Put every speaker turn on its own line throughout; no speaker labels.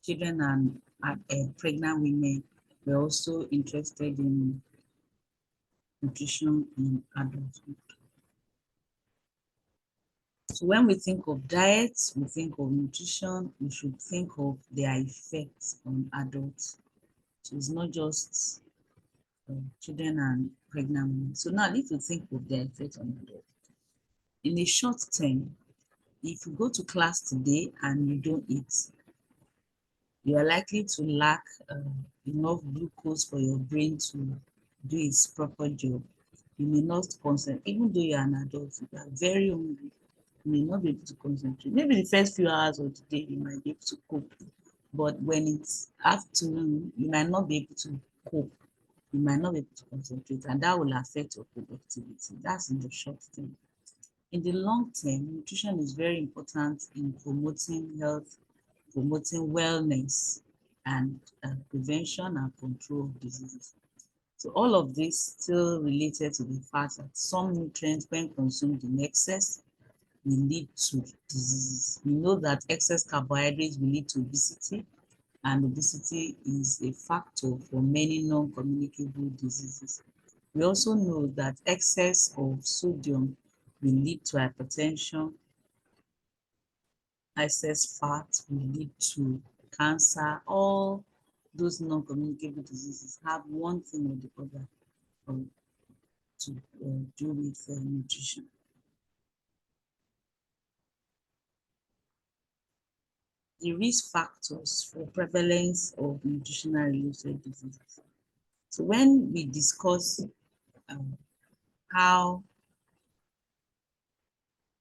children and pregnant women were also interested in nutrition in adulthood. So when we think of diet, we think of nutrition, we should think of their effects on adults. So it's not just children and pregnant women. So now if you think of their effects on adults, in a short term, if you go to class today and you don't eat, you are likely to lack enough glucose for your brain to do its proper job. You may not concentrate, even though you're an adult, you are very hungry, you may not be able to concentrate. Maybe the first few hours of the day you might be able to cope, but when it's afternoon, you might not be able to cope. You might not be able to concentrate, and that will affect your productivity. That's in the short term. In the long term, nutrition is very important in promoting health, promoting wellness, and prevention and control of diseases. So all of this still related to the fact that some nutrients, when consumed in excess, will lead to diseases. We know that excess carbohydrates will lead to obesity, and obesity is a factor for many non-communicable diseases. We also know that excess of sodium will lead to hypertension, excess fat will lead to cancer. All those non-communicable diseases have one thing or the other to do with nutrition. The risk factors for prevalence of nutritional related diseases. So when we discuss how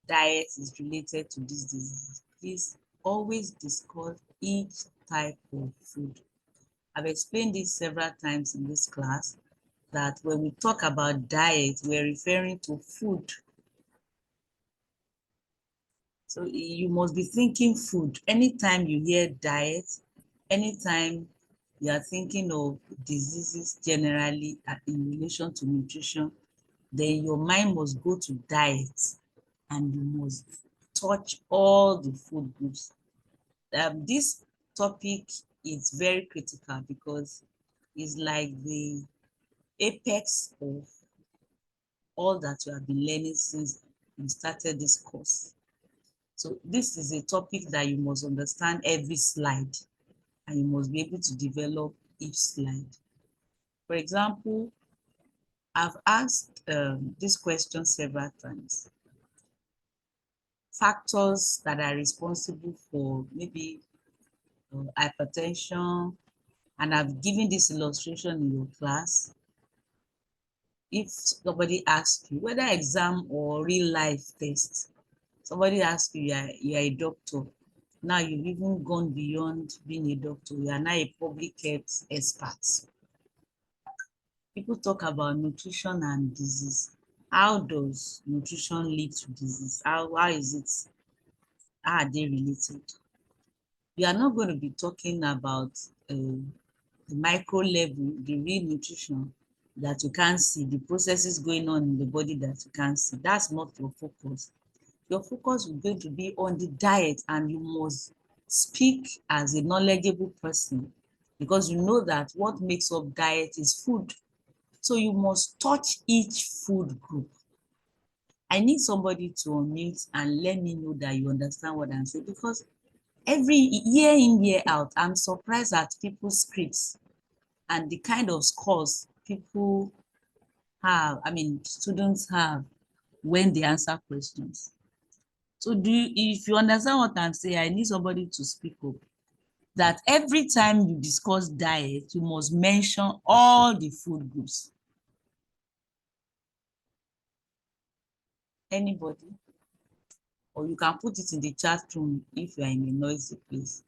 diet is related to these diseases, please always discuss each type of food. I've explained this several times in this class, that when we talk about diet, we're referring to food. So you must be thinking food. Anytime you hear diet, anytime you are thinking of diseases generally in relation to nutrition, then your mind must go to diet and you must touch all the food groups. This topic is very critical because it's like the apex of all that you have been learning since you started this course. So this is a topic that you must understand every slide, and you must be able to develop each slide. For example, I've asked this question several times. Factors that are responsible for maybe hypertension, and I've given this illustration in your class. If somebody asks you, whether exam or real life test, somebody asks you, you're a doctor. Now you've even gone beyond being a doctor. You are now a public health expert. People talk about nutrition and disease. How does nutrition lead to disease? How is it? How are they related? We are not going to be talking about the micro level, the real nutrition that you can't see, the processes going on in the body that you can't see. That's not your focus. Your focus is going to be on the diet, and you must speak as a knowledgeable person because you know that what makes up diet is food. So you must touch each food group. I need somebody to unmute and let me know that you understand what I'm saying, because every year in, year out, I'm surprised at people's scripts and the kind of scores people have, students have when they answer questions. So if you understand what I'm saying, I need somebody to speak up. That every time you discuss diet, you must mention all the food groups. Anybody? Or you can put it in the chat room if you are in a noisy place.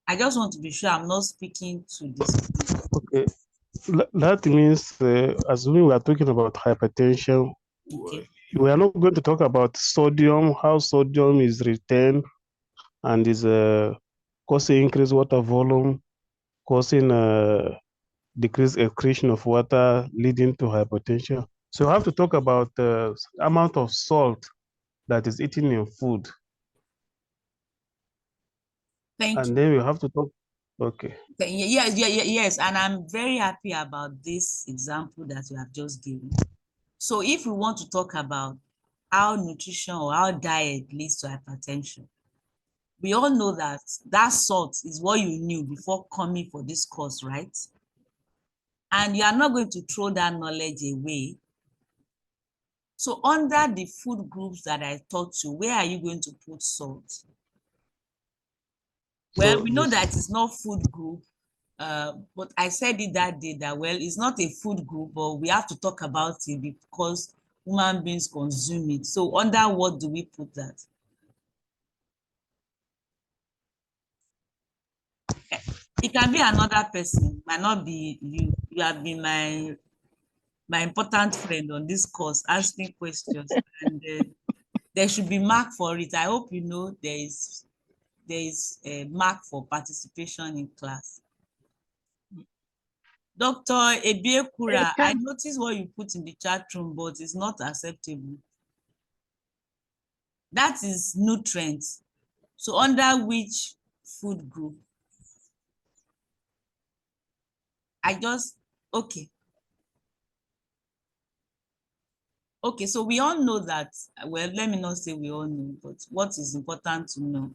I just want to be sure I'm not speaking to this.
Okay, that means assuming we are talking about hypertension,
Okay.
we are not going to talk about sodium, how sodium is retained and is causing increased water volume, causing decreased excretion of water, leading to hypertension. So we have to talk about the amount of salt that is eaten in food.
Thank
And
you.
then we have to talk. Okay.
Yes, yes, and I'm very happy about this example that you have just given. So if we want to talk about how nutrition or how diet leads to hypertension, we all know that that salt is what you knew before coming for this course, right? And you are not going to throw that knowledge away. So under the food groups that I taught you, where are you going to put salt? Well,
So
we know
this,
that it's not food group, but I said it that day that, well, it's not a food group, but we have to talk about it because human beings consume it. So under what do we put that? It can be another person, might not be you. You have been my important friend on this course, asking questions, and there should be mark for it. I hope you know there is a mark for participation in class. Dr. Ebiekura, I noticed what you put in the chat room, but it's not acceptable. That is nutrients. So under which food group? I just, okay. Okay, so we all know that, well, let me not say we all know, but what is important to know,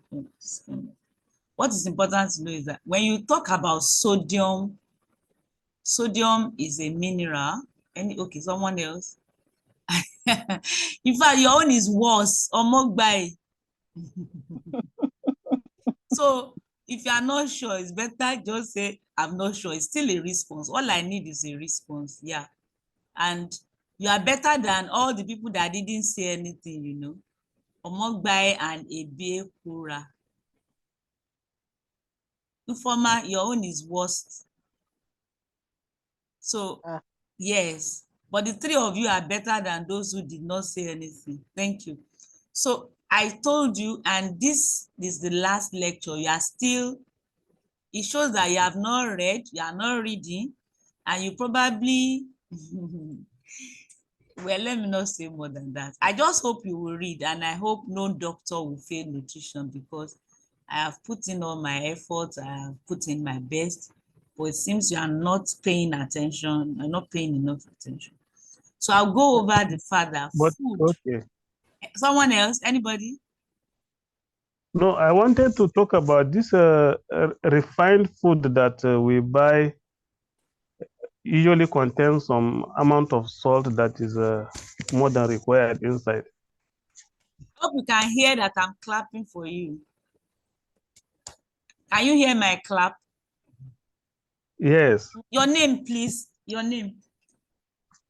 what is important to know is that when you talk about sodium, sodium is a mineral. Okay, someone else. In fact, your own is worse. Omogbai. So if you are not sure, it's better just say, I'm not sure. It's still a response. All I need is a response. Yeah. And you are better than all the people that didn't say anything, you know. Omogbai and Ebiekura. Ufoma, your own is worst. So, yes. But the three of you are better than those who did not say anything. Thank you. So I told you, and this is the last lecture. You are still, it shows that you have not read, you are not reading, and you probably, well, let me not say more than that. I just hope you will read, and I hope no doctor will fail nutrition because I have put in all my efforts, I have put in my best, but it seems you are not paying attention, you're not paying enough attention. So I'll go over the further
but
food.
okay.
Someone else, anybody?
No, I wanted to talk about this refined food that we buy usually contains some amount of salt that is more than required inside.
Hope you can hear that I'm clapping for you. Can you hear my clap?
Yes,
Your name, please. Your name.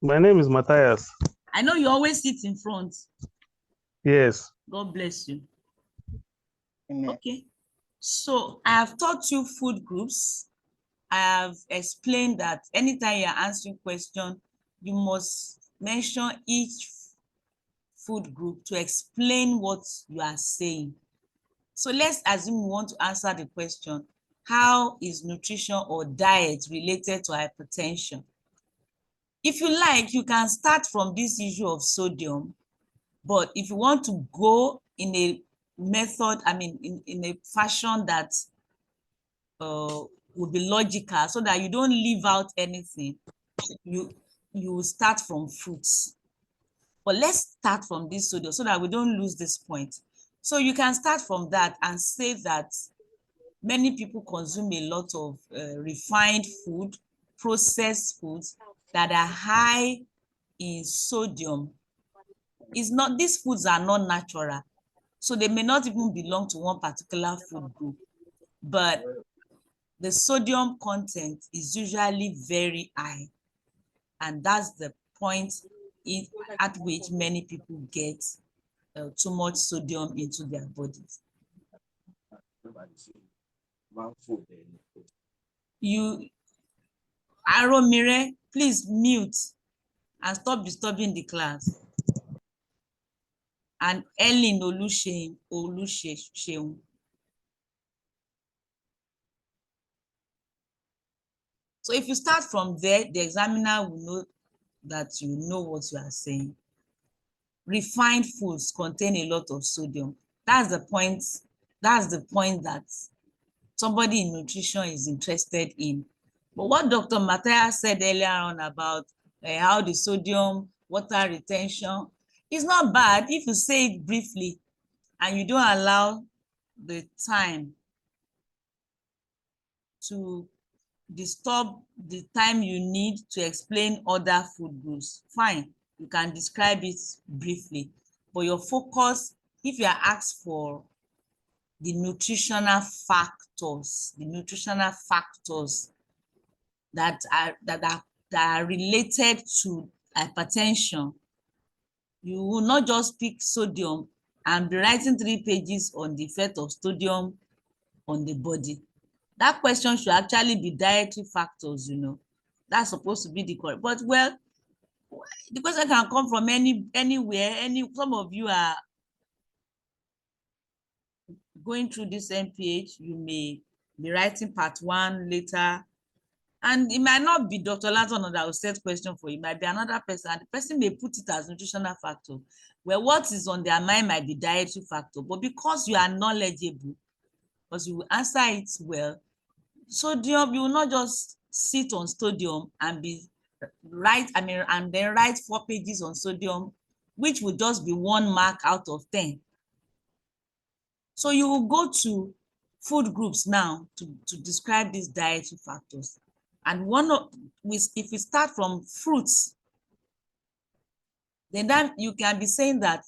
my name is Matthias.
I know you always sit in front.
Yes.
God bless you.
Amen.
Okay. So I have taught you food groups. I have explained that anytime you're answering question, you must mention each food group to explain what you are saying. So let's assume we want to answer the question, how is nutrition or diet related to hypertension? If you like, you can start from this issue of sodium, but if you want to go in a method, I mean, in a fashion that will be logical so that you don't leave out anything, you start from fruits. But let's start from this sodium so that we don't lose this point. So you can start from that and say that many people consume a lot of refined food, processed foods that are high in sodium. It's not, these foods are not natural. So they may not even belong to one particular food group, but the sodium content is usually very high. And that's the point at which many people get too much sodium into their bodies. You, Aromire, please mute and stop disturbing the class. And Ellen Oluseun. So if you start from there, the examiner will know that you know what you are saying. Refined foods contain a lot of sodium. That's the point. That's the point that somebody in nutrition is interested in. But what Dr. Matthias said earlier on about how the sodium, water retention is not bad if you say it briefly and you don't allow the time to disturb the time you need to explain other food groups. Fine, you can describe it briefly, but your focus, if you are asked for the nutritional factors that are related to hypertension, you will not just pick sodium and be writing 3 pages on the effect of sodium on the body. That question should actually be dietary factors, you know. That's supposed to be the correct. But well, the question can come from anywhere. Some of you are going through this MPH, you may be writing part 1 later. And it might not be Dr. Lanton that will set question for you. It might be another person. And the person may put it as nutritional factor. Well, what is on their mind might be dietary factor. But because you are knowledgeable, because you will answer it well, sodium, you will not just sit on sodium and and then write 4 pages on sodium, which would just be 1 mark out of 10. So you will go to food groups now to describe these dietary factors. And if we start from fruits, then you can be saying that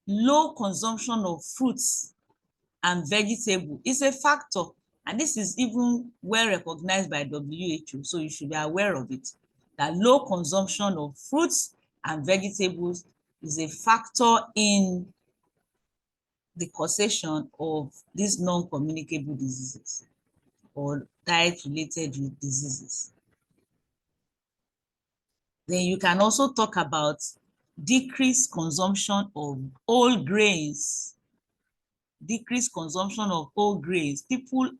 low consumption of fruits and vegetable is a factor. And this is even well recognized by WHO, so you should be aware of it, that low consumption of fruits and vegetables is a factor in the causation of these non-communicable diseases or diet-related diseases. Then you can also talk about decreased consumption of whole grains. Decreased consumption of whole grains. People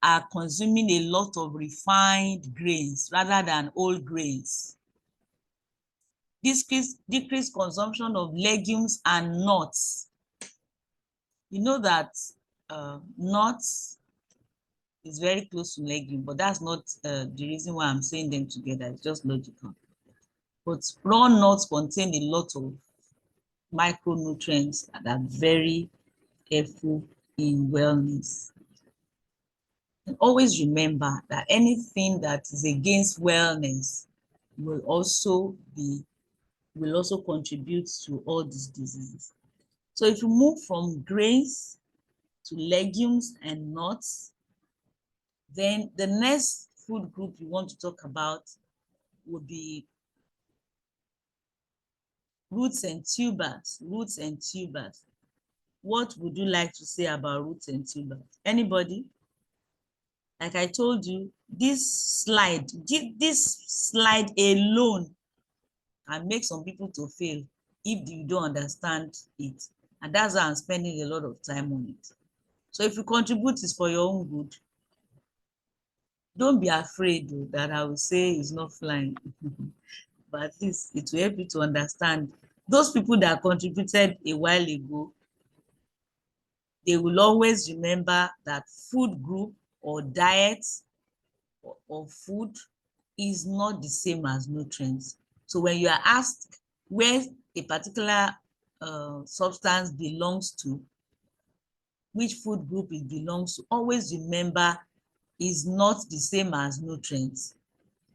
are consuming a lot of refined grains rather than whole grains. Decreased consumption of legumes and nuts. You know that nuts is very close to legume, but that's not the reason why I'm saying them together. It's just logical. But raw nuts contain a lot of micronutrients that are very helpful in wellness. And always remember that anything that is against wellness will also contribute to all these diseases. So if you move from grains to legumes and nuts, then the next food group you want to talk about would be roots and tubers. Roots and tubers. What would you like to say about roots and tubers? Anybody? Like I told you, this slide alone can make some people to fail if you don't understand it. And that's why I'm spending a lot of time on it. So if you contribute, it's for your own good. Don't be afraid though, that I will say it's not flying. But at least it will help you to understand. Those people that contributed a while ago, they will always remember that food group or diet or food is not the same as nutrients. So when you are asked where a particular substance belongs to, which food group it belongs to, always remember is not the same as nutrients.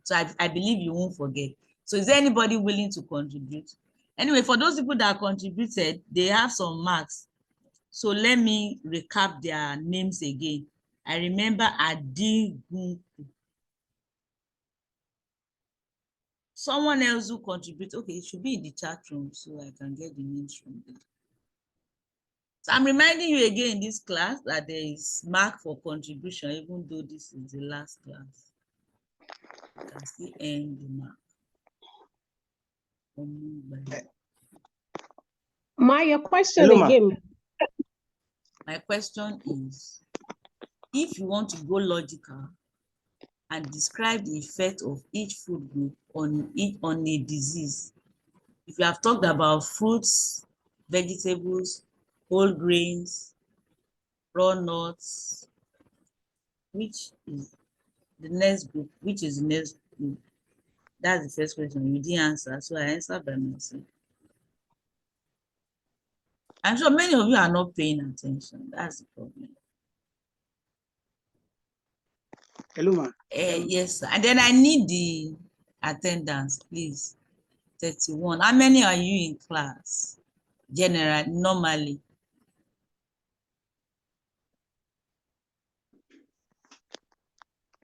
So I believe you won't forget. So is there anybody willing to contribute? Anyway, for those people that contributed, they have some marks. So let me recap their names again. I remember Adigunku. Someone else who contributed, okay, it should be in the chat room so I can get the names from there. So I'm reminding you again in this class that there is mark for contribution, even though this is the last class. You can still end the mark.
Your question again.
My question is, if you want to go logical and describe the effect of each food group on a disease, if you have talked about fruits, vegetables, whole grains, raw nuts, Which is the next group? Which is the next group? That's the first question. You didn't answer, so I answered by myself. I'm sure many of you are not paying attention. That's the problem.
Hello, ma.
Yes, sir. And then I need the attendance, please. 31. How many are you in class? Generally, normally.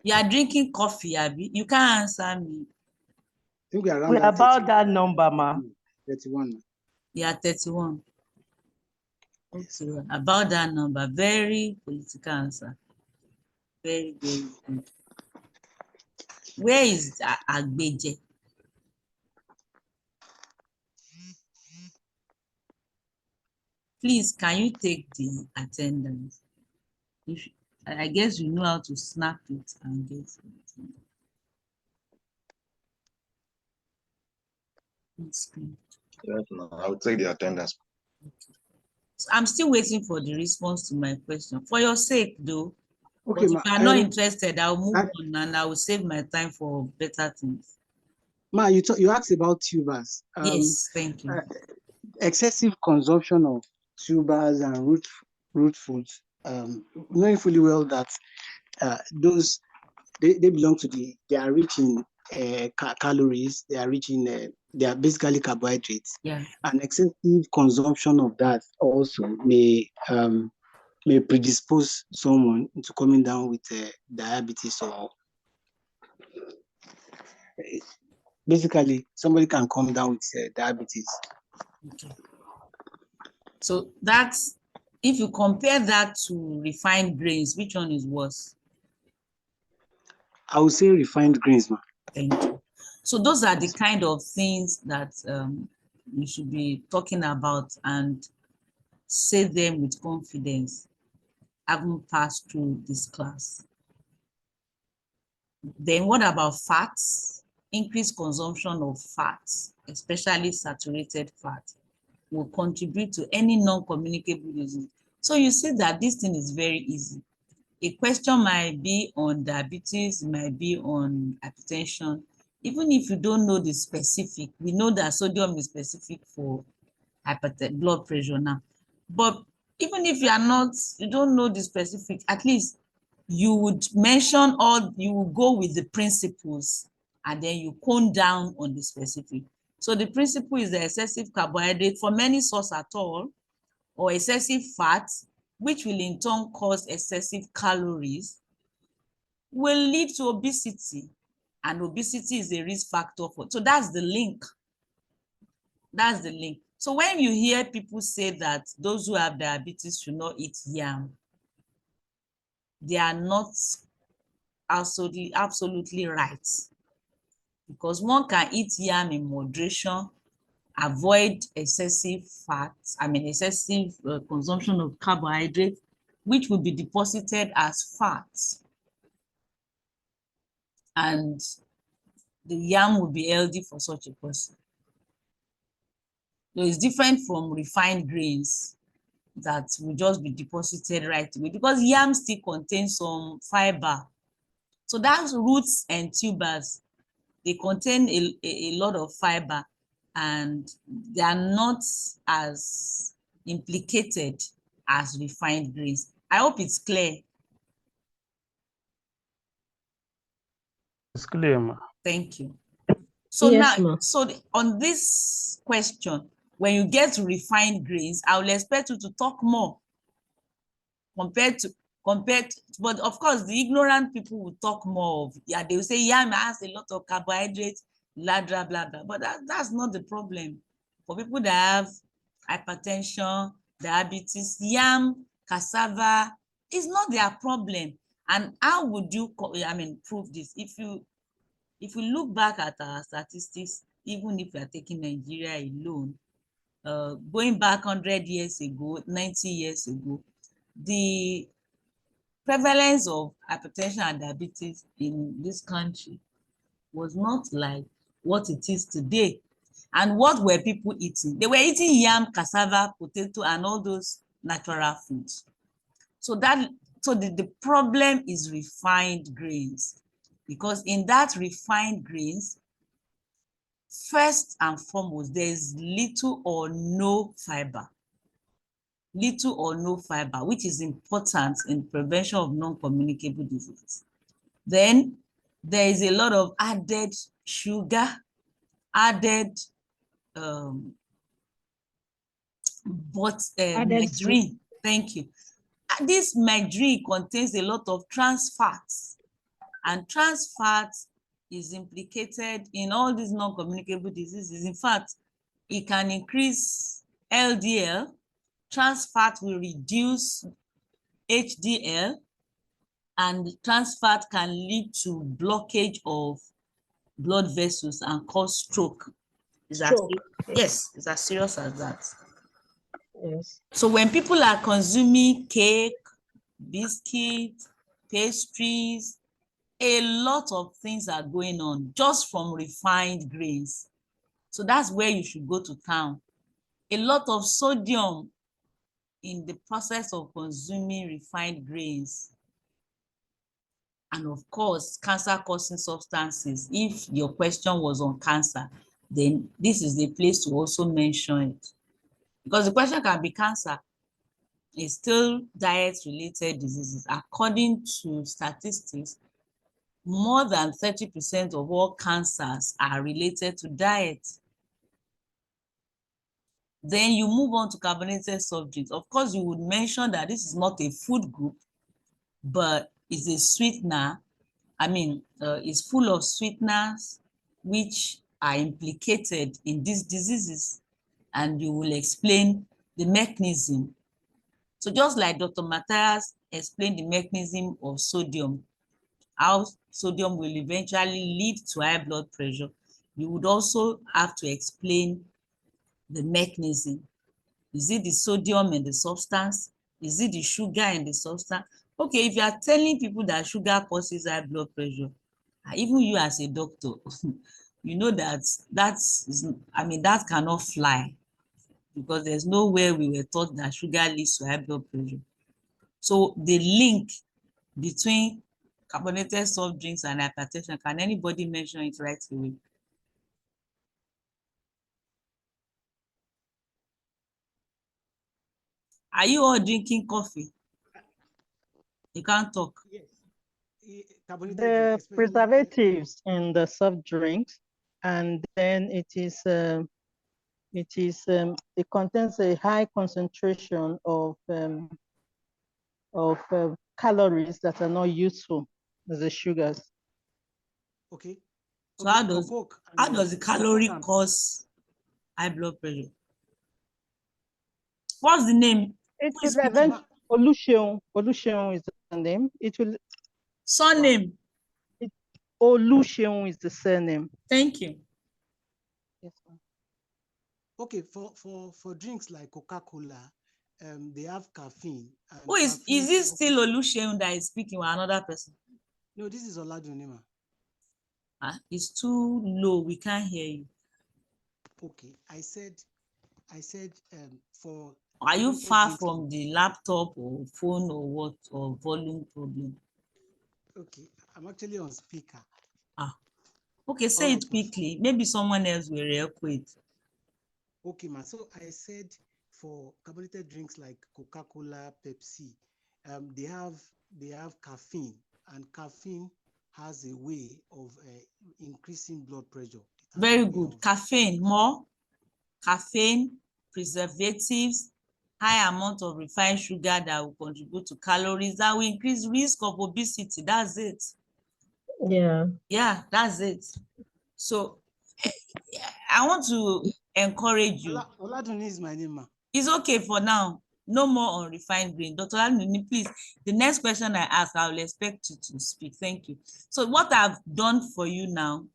You are drinking coffee, Abby. You can't answer me.
I think we are around
We're
that
about
31.
that number, ma.
31. Ma.
You are 31. Okay, about that number. Very political answer. Very, very good. Where is Agbeje? Please, can you take the attendance? If I guess you know how to snap it and get it.
Yes, no, I would take the attendance.
So I'm still waiting for the response to my question. For your sake, though,
Okay,
but if
ma.
you are not interested, I'll move on and I will save my time for better things.
Ma, you asked about tubers.
Yes, thank you.
Excessive consumption of tubers and root foods. Knowing fully well that those they belong to they are rich in calories. They are rich in they are basically carbohydrates.
Yeah.
And excessive consumption of that also may predispose someone into coming down with diabetes, or basically somebody can come down with diabetes.
Okay. So that's, if you compare that to refined grains, which one is worse?
I would say refined grains, ma.
Thank you. So those are the kind of things that we should be talking about and say them with confidence, having passed through this class. Then what about fats? Increased consumption of fats, especially saturated fat, will contribute to any non-communicable disease. So you see that this thing is very easy. A question might be on diabetes, might be on hypertension. Even if you don't know the specific, we know that sodium is specific for blood pressure now. But even if you don't know the specific, at least you would mention, or you will go with the principles and then you cone down on the specific. So the principle is the excessive carbohydrate from any source at all, or excessive fat, which will in turn cause excessive calories, will lead to obesity. And obesity is a risk factor for, so that's the link. That's the link. So when you hear people say that those who have diabetes should not eat yam, they are not absolutely right. Because one can eat yam in moderation, avoid excessive fat, excessive consumption of carbohydrates, which will be deposited as fat. And the yam will be healthy for such a person. So it's different from refined grains that will just be deposited right away, because yam still contains some fiber. So that's roots and tubers. They contain a lot of fiber, and they are not as implicated as refined grains. I hope it's clear.
It's clear, ma.
Thank you. So
Yes,
now,
ma.
on this question, when you get to refined grains, I will expect you to talk more compared to, but of course, the ignorant people will talk more of, yeah, they will say yam has a lot of carbohydrates, blah, blah, blah, blah. But that's not the problem. For people that have hypertension, diabetes, yam, cassava is not their problem. And how would you, prove this? If you look back at our statistics, even if you are taking Nigeria alone, going back 100 years ago, 90 years ago, the prevalence of hypertension and diabetes in this country was not like what it is today. And what were people eating? They were eating yam, cassava, potato, and all those natural foods. So the problem is refined grains, because in that refined grains, first and foremost, there is little or no fiber. Little or no fiber, which is important in prevention of non-communicable diseases. Then there is a lot of added sugar, added margarine. Thank you. And this margarine contains a lot of trans fats, and trans fats is implicated in all these non-communicable diseases. In fact, it can increase LDL. Trans fat will reduce HDL, and trans fat can lead to blockage of blood vessels and cause stroke. Yes, it's as serious as that.
Yes.
So when people are consuming cake, biscuits, pastries, a lot of things are going on just from refined grains. So that's where you should go to town. A lot of sodium in the process of consuming refined grains. And of course, cancer-causing substances. If your question was on cancer, then this is the place to also mention it. Because the question can be cancer. It's still diet-related diseases. According to statistics, more than 30% of all cancers are related to diet. Then you move on to carbonated soft drinks. Of course, you would mention that this is not a food group, but it's a sweetener. It's full of sweeteners which are implicated in these diseases, and you will explain the mechanism. So just like Dr. Matthias explained the mechanism of sodium, how sodium will eventually lead to high blood pressure, you would also have to explain the mechanism. Is it the sodium in the substance? Is it the sugar in the substance? Okay, if you are telling people that sugar causes high blood pressure, even you as a doctor, you know that that cannot fly, because there's nowhere we were taught that sugar leads to high blood pressure. So the link between carbonated soft drinks and hypertension, can anybody mention it right away? Are you all drinking coffee? You can't talk.
Yes.
The preservatives in the soft drinks, and then it contains a high concentration of calories that are not useful as the sugars.
Okay.
So how does the calorie cause high blood pressure? What's the name?
It is Oluseun. Oluseun is the name. It will.
Surname.
Oluseun is the surname.
Thank you.
Yes,
okay, for drinks like Coca-Cola, they have caffeine. And
Who is it still Oluseun that is speaking, or another person?
No, this is Oladunima.
It's too low. We can't hear you.
Okay, I said for.
Are you far from the laptop or phone or what, or volume problem?
Okay, I'm actually on speaker.
Okay, say it quickly. Maybe someone else will react it.
Okay, ma. So I said for carbonated drinks like Coca-Cola, Pepsi, they have caffeine, and caffeine has a way of increasing blood pressure.
Very good. Caffeine, more caffeine, preservatives, high amount of refined sugar that will contribute to calories, that will increase risk of obesity. That's it. Yeah, that's it. So I want to encourage you.
Oladuni is my name, ma.
It's okay for now. No more unrefined grain. Dr. Oladuni, please, the next question I ask, I will expect you to speak. Thank you. So what I've done for you now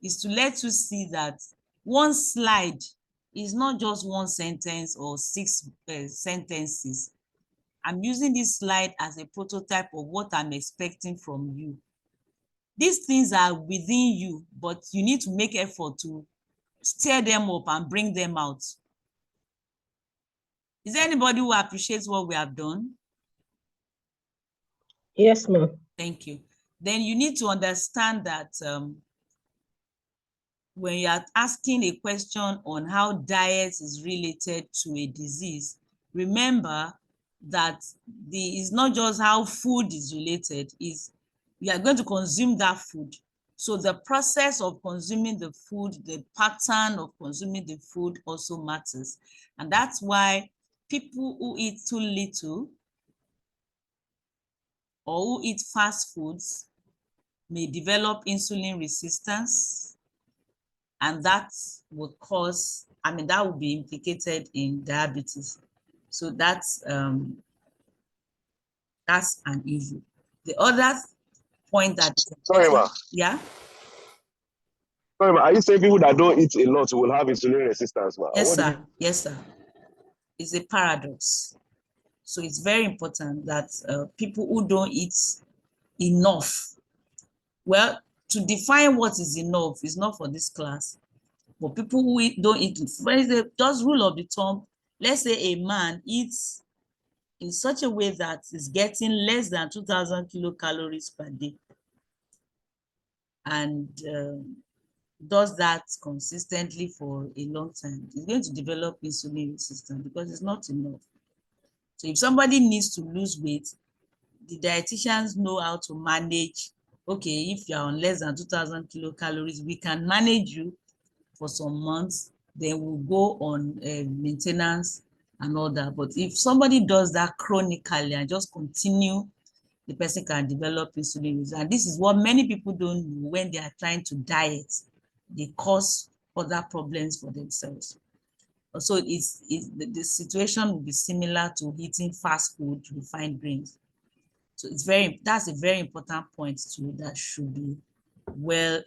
is to let you see that one slide is not just one sentence or 6 sentences. I'm using this slide as a prototype of what I'm expecting from you. These things are within you, but you need to make effort to stir them up and bring them out. Is there anybody who appreciates what we have done?
Yes, ma'am.
Thank you. Then you need to understand that when you are asking a question on how diet is related to a disease, remember that it's not just how food is related, is you are going to consume that food. So the process of consuming the food, the pattern of consuming the food also matters. And that's why people who eat too little or who eat fast foods may develop insulin resistance, and that will cause, that will be implicated in diabetes. So that's an issue. The other point that,
Sorry, ma.
yeah.
Sorry, ma. Are you saying people that don't eat a lot will have insulin resistance, ma?
Yes, sir. Yes, sir. It's a paradox. So it's very important that people who don't eat enough, well, to define what is enough is not for this class. But people who don't eat, for example, just rule of the thumb, let's say a man eats in such a way that is getting less than 2,000 kilocalories per day, and does that consistently for a long time, is going to develop insulin resistance because it's not enough. So if somebody needs to lose weight, the dietitians know how to manage. Okay, if you're on less than 2,000 kilocalories, we can manage you for some months, then we'll go on maintenance and all that. But if somebody does that chronically and just continue, the person can develop insulin resistance. And this is what many people don't know when they are trying to diet. They cause other problems for themselves. So the situation will be similar to eating fast food, refined grains. So that's a very important point too that should be well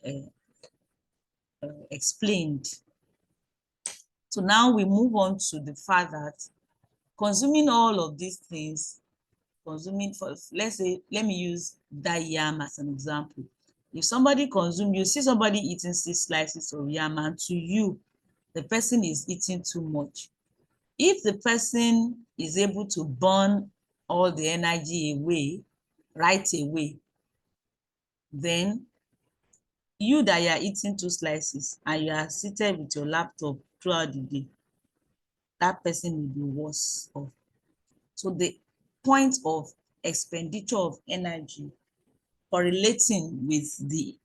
explained. So now we move on to the fact that consuming all of these things, let's say, let me use that yam as an example. If somebody you see somebody eating 6 slices of yam, and to you, the person is eating too much. If the person is able to burn all the energy away right away, then you that you are eating 2 slices and you are seated with your laptop throughout the day, that person will be worse off. So the point of expenditure of energy correlating with the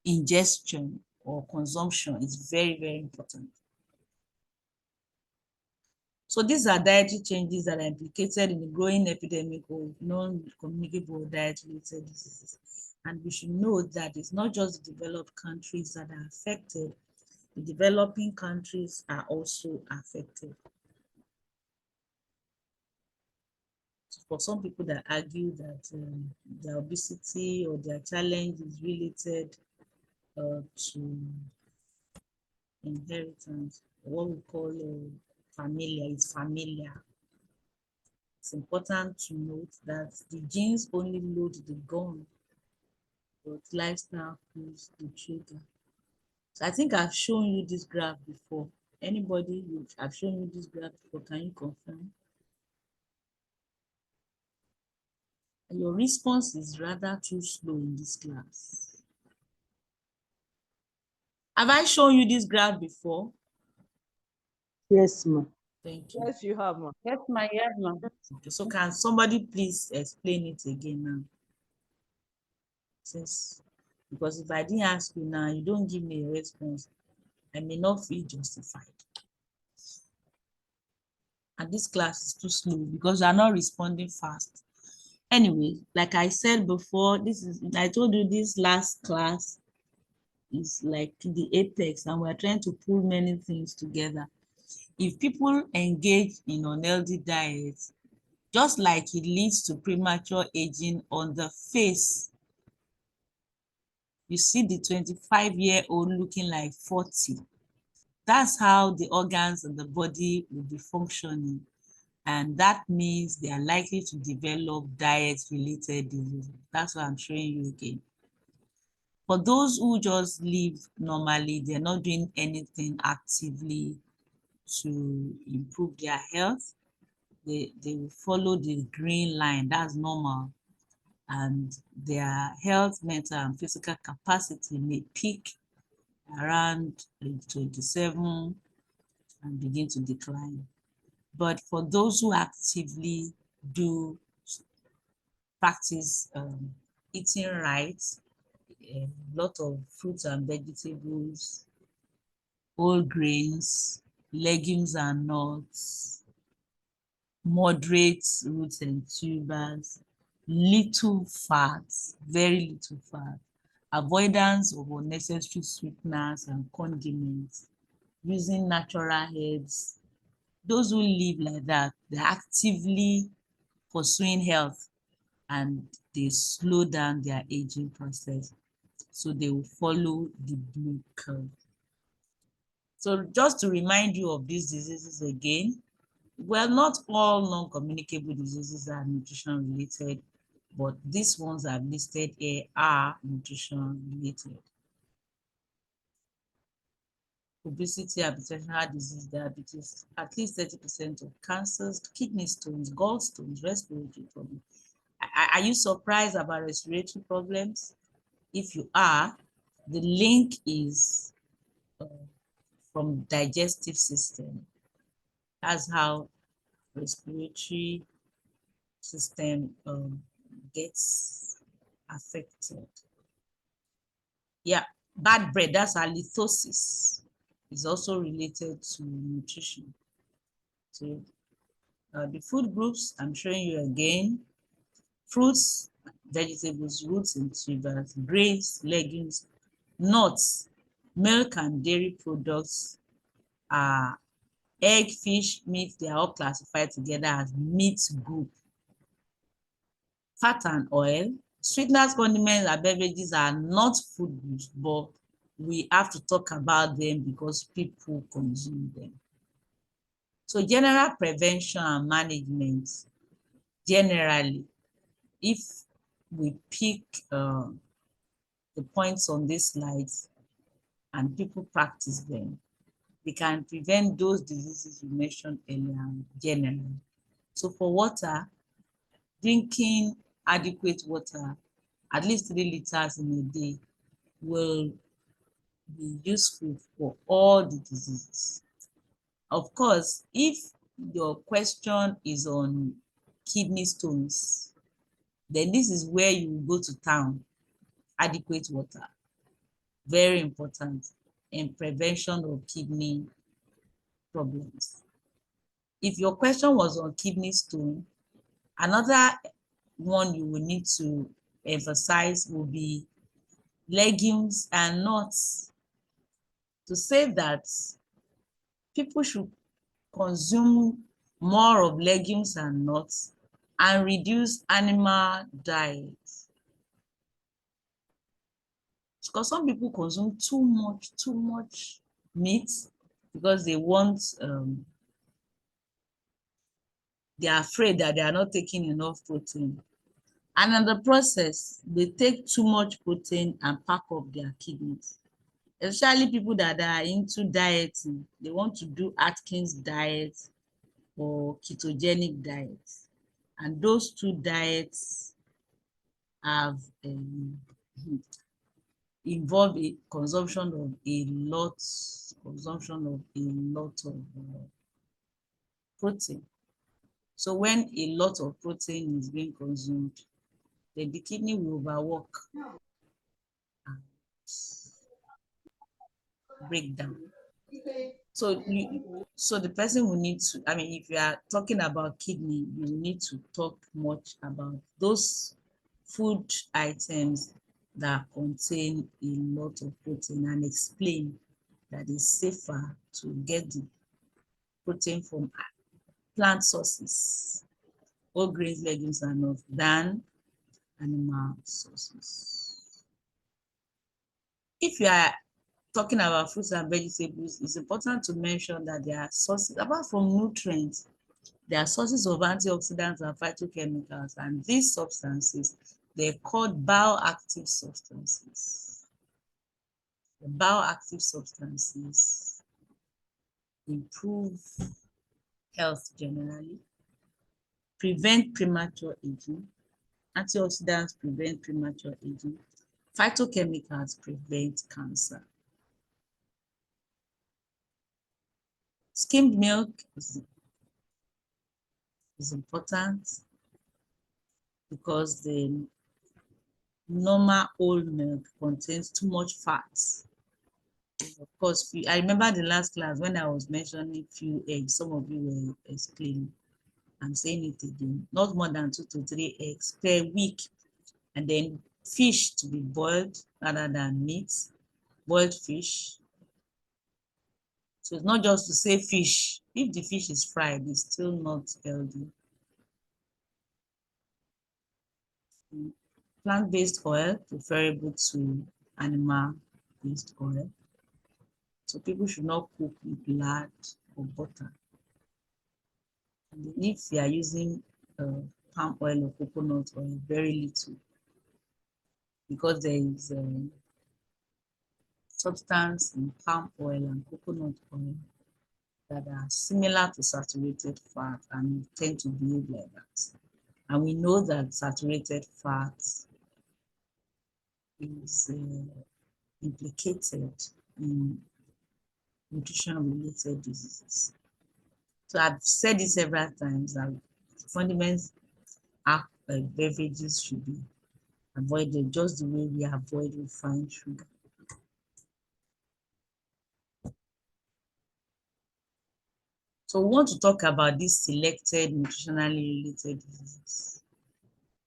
ingestion or consumption is very, very important. So these are dietary changes that are implicated in the growing epidemic of non-communicable diet-related diseases. And we should note that it's not just the developed countries that are affected, the developing countries are also affected. For some people that argue that their obesity or their challenge is related to inheritance, what we call familiar. It's important to note that the genes only load the gun, but lifestyle pulls the trigger. So I think I've shown you this graph before. Anybody, I've shown you this graph before, can you confirm? Your response is rather too slow in this class. Have I shown you this graph before?
Yes, ma'am.
Thank you.
Yes, you have, ma'am.
Yes, ma'am. Yes, ma'am.
Okay, so can somebody please explain it again now? Because if I didn't ask you now, you don't give me a response, I may not feel justified. And this class is too slow because you are not responding fast. Anyway, like I said before, I told you this last class is like the apex, and we're trying to pull many things together. If people engage in unhealthy diets, just like it leads to premature aging on the face, you see the 25-year-old looking like 40. That's how the organs and the body will be functioning. And that means they are likely to develop diet-related diseases. That's what I'm showing you again. For those who just live normally, they're not doing anything actively to improve their health, they will follow the green line. That's normal. and their health, mental, and physical capacity may peak around age 27 and begin to decline. But for those who actively do practice eating right, a lot of fruits and vegetables, whole grains, legumes and nuts, moderate roots and tubers, little fat, very little fat, avoidance of unnecessary sweeteners and condiments, using natural herbs. Those who live like that, they're actively pursuing health and they slow down their aging process. So they will follow the blue curve. So just to remind you of these diseases again, well, not all non-communicable diseases are nutrition related, but these ones I've listed here are nutrition related. Obesity, hypertension, heart disease, diabetes, at least 30% of cancers, kidney stones, gallstones, respiratory problems. Are you surprised about respiratory problems? If you are, the link is from digestive system. That's how respiratory system gets affected. Yeah, bad breath, that's halitosis, is also related to nutrition. So the food groups, I'm showing you again: fruits, vegetables, roots and tubers, grains, legumes, nuts, milk and dairy products, egg, fish, meat, they are all classified together as meat group. Fat and oil, sweeteners, condiments, and beverages are not food groups, but we have to talk about them because people consume them. So general prevention and management, generally, if we pick the points on these slides and people practice them, we can prevent those diseases we mentioned earlier generally. So for water, drinking adequate water, at least 3 liters in a day, will be useful for all the diseases. Of course, if your question is on kidney stones, then this is where you go to town. Adequate water, very important in prevention of kidney problems. If your question was on kidney stone, another one you will need to emphasize will be legumes and nuts. To say that people should consume more of legumes and nuts and reduce animal diet. Because some people consume too much meat because they want, they are afraid that they are not taking enough protein. And in the process, they take too much protein and pack up their kidneys. Especially people that are into dieting, they want to do Atkins diet or ketogenic diet. And those two diets have involve a consumption of a lot of protein. So when a lot of protein is being consumed, then the kidney will overwork and break down. So the person will need to, I mean, if you are talking about kidney, you need to talk much about those food items that contain a lot of protein and explain that it's safer to get the protein from plant sources, whole grains, legumes, and nuts, than animal sources. If you are talking about fruits and vegetables, it's important to mention that there are sources, apart from nutrients, there are sources of antioxidants and phytochemicals, and these substances, they're called bioactive substances. The bioactive substances improve health generally, prevent premature aging, Antioxidants prevent premature aging. Phytochemicals prevent cancer. Skimmed milk is important because the normal whole milk contains too much fats. Of course, I remember the last class when I was mentioning few eggs, some of you were explaining. I'm saying it again, not more than 2 to 3 eggs per week. And then fish to be boiled rather than meat, boiled fish. So it's not just to say fish. If the fish is fried, it's still not healthy. Plant-based oil, preferable to animal-based oil. So people should not cook with lard or butter. And if they are using palm oil or coconut oil, very little, because there is a substance in palm oil and coconut oil that are similar to saturated fat and tend to behave like that. And we know that saturated fat is implicated in nutrition-related diseases. So I've said it several times that fundamental beverages should be avoided just the way we avoid refined sugar. So we want to talk about these selected nutritionally related diseases: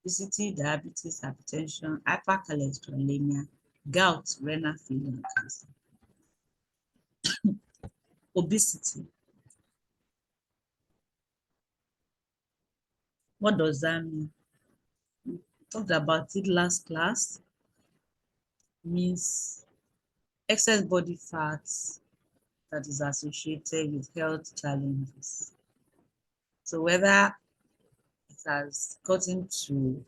obesity, diabetes, hypertension, hypercholesterolemia, gout, renal failure, and cancer. Obesity. What does that mean? We talked about it last class. It means excess body fat that is associated with health challenges. So whether it has gotten to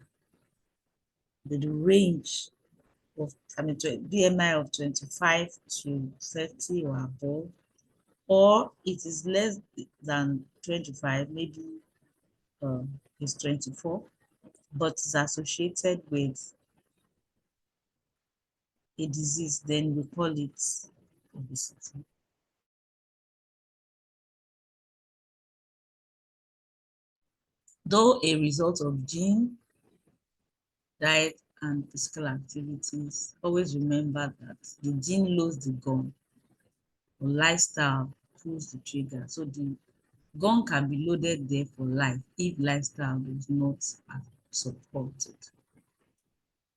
the range of BMI of 25 to 30 or above, or it is less than 25, maybe it's 24, but it's associated with a disease, then we call it obesity. Though a result of gene, diet, and physical activities, always remember that the gene loads the gun, or lifestyle pulls the trigger. So the gun can be loaded there for life if lifestyle is not supported.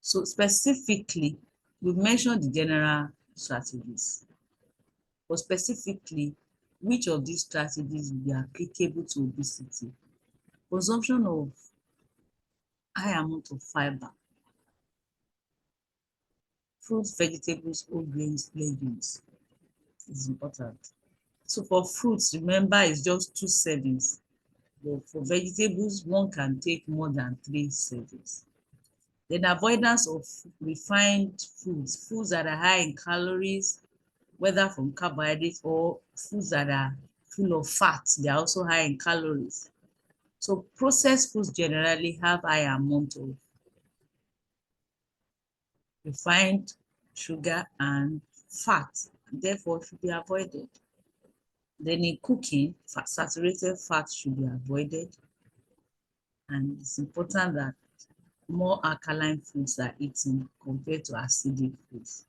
So specifically, we've mentioned the general strategies, but specifically, which of these strategies will be applicable to obesity? Consumption of high amount of fiber, fruits, vegetables, whole grains, legumes is important. So for fruits, remember it's just 2 servings. But for vegetables, one can take more than 3 servings. Then avoidance of refined foods, foods that are high in calories, whether from carbohydrates or foods that are full of fats, they are also high in calories. So processed foods generally have high amount of refined sugar and fat, and therefore should be avoided. Then in cooking, saturated fat should be avoided, and it's important that more alkaline foods are eaten compared to acidic foods.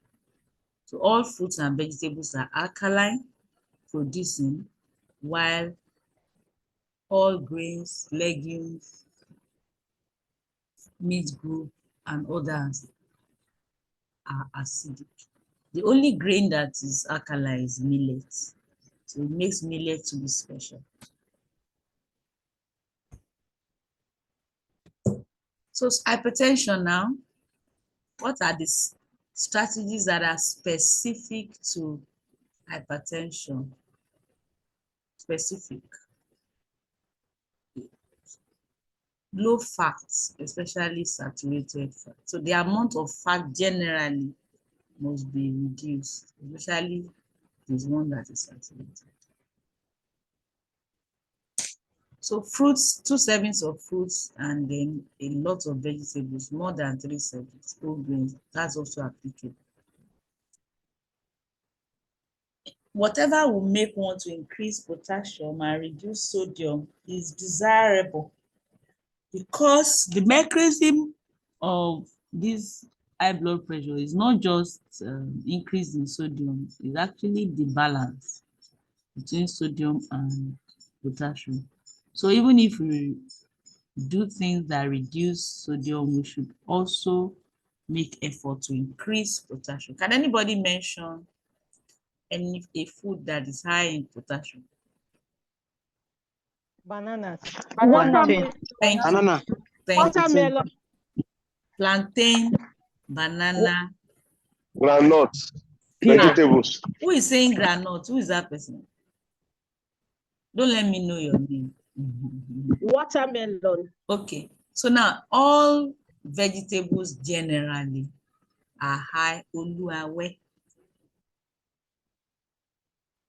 So all fruits and vegetables are alkaline producing, while all grains, legumes, meat group, and others are acidic. The only grain that is alkaline is millet. So it makes millet to be special. So hypertension now, what are the strategies that are specific to hypertension? Specific. Low fats, especially saturated fat. So the amount of fat generally must be reduced, especially this one that is saturated. So fruits, 2 servings of fruits, and then a lot of vegetables, more than 3 servings, whole grains, that's also applicable. Whatever will make one to increase potassium and reduce sodium is desirable, because the mechanism of this high blood pressure is not just increase in sodium, it's actually the balance between sodium and potassium. So even if we do things that reduce sodium, we should also make effort to increase potassium. Can anybody mention a food that is high in potassium?
Bananas.
Watermelon.
Thank you.
Banana.
Thank you.
Watermelon.
Plantain, banana.
Groundnuts,
Pear.
vegetables.
Who is saying granite? Who is that person? Don't let me know your name.
Watermelon.
Okay. So now all vegetables generally are high Oluwawe.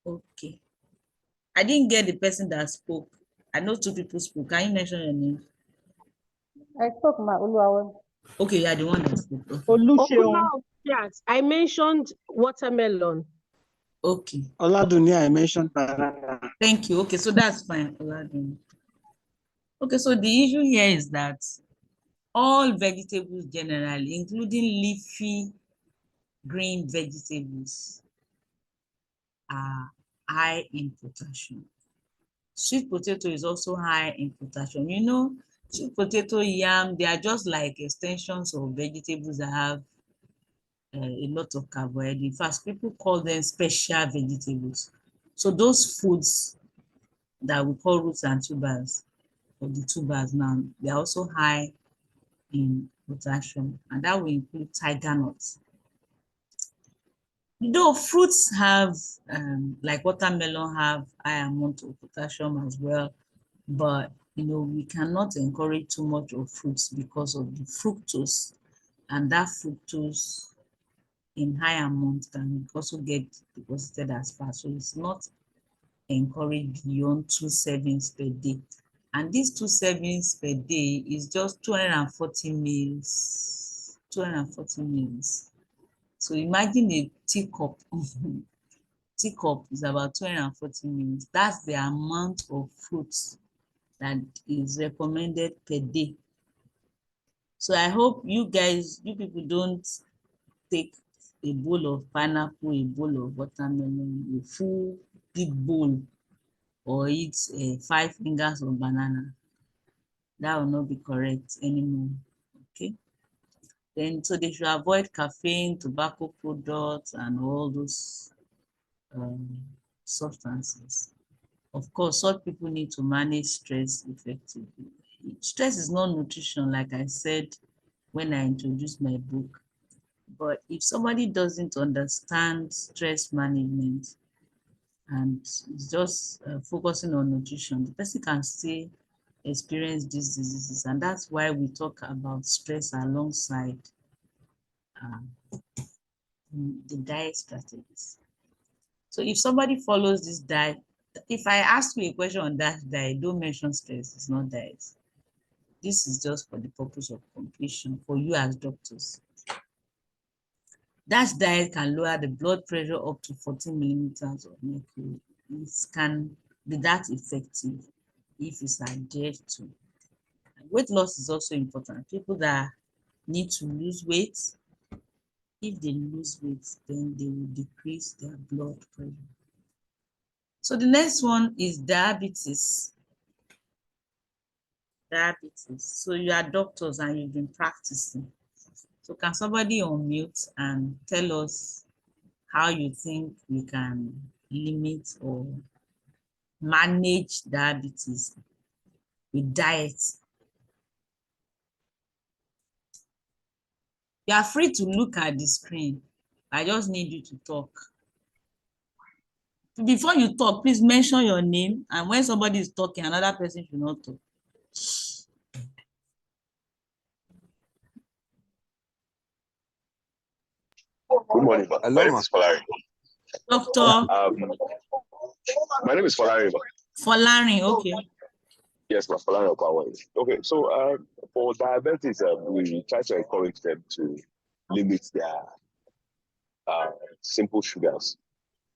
Okay. I didn't get the person that spoke. I know 2 people spoke. Can you mention your name?
I spoke my Uluawe.
Okay, you are the one that spoke. Okay.
Oluseun.
Yes, I mentioned watermelon.
Okay.
Oladunia, I mentioned banana.
Thank you. Okay, so that's fine. Okay, so the issue here is that all vegetables generally, including leafy green vegetables, are high in potassium. Sweet potato is also high in potassium. You know, sweet potato, yam, they are just like extensions of vegetables that have a lot of carbohydrate. In fact, people call them special vegetables. So those foods that we call roots and tubers, or the tubers now, they are also high in potassium, and that will include tiger nuts. Though fruits have, like watermelon, have high amount of potassium as well, but we cannot encourage too much of fruits because of the fructose, and that fructose in high amount can also get deposited as fat. So it's not encouraged beyond 2 servings per day. And these 2 servings per day is just 240 meals. 240 meals. So imagine a teacup. Teacup is about 240 meals. That's the amount of fruits that is recommended per day. So I hope you people don't take a bowl of pineapple, a bowl of watermelon, a full big bowl, or eat 5 fingers of banana. That will not be correct anymore. Okay. Then so they should avoid caffeine, tobacco products, and all those substances. Of course, such people need to manage stress effectively. Stress is not nutrition, like I said when I introduced my book. But if somebody doesn't understand stress management and is just focusing on nutrition, the person can still experience these diseases. And that's why we talk about stress alongside the diet strategies. So if somebody follows this diet, if I ask you a question on that diet, don't mention stress, it's not diet. This is just for the purpose of completion for you as doctors. That diet can lower the blood pressure up to 14 millimeters of mercury. It can be that effective if it's adhered to. Weight loss is also important. People that need to lose weight, if they lose weight, then they will decrease their blood pressure. So the next one is diabetes. Diabetes. So you are doctors and you've been practicing. So can somebody unmute and tell us how you think we can limit or manage diabetes with diet? You are free to look at the screen. I just need you to talk. Before you talk, please mention your name, and when somebody is talking, another person should not talk.
Good morning. My name is Folari.
Doctor
My name is Folari.
Folarin, okay.
Yes, my plan of power. Okay, so for diabetes, we try to encourage them to limit their simple sugars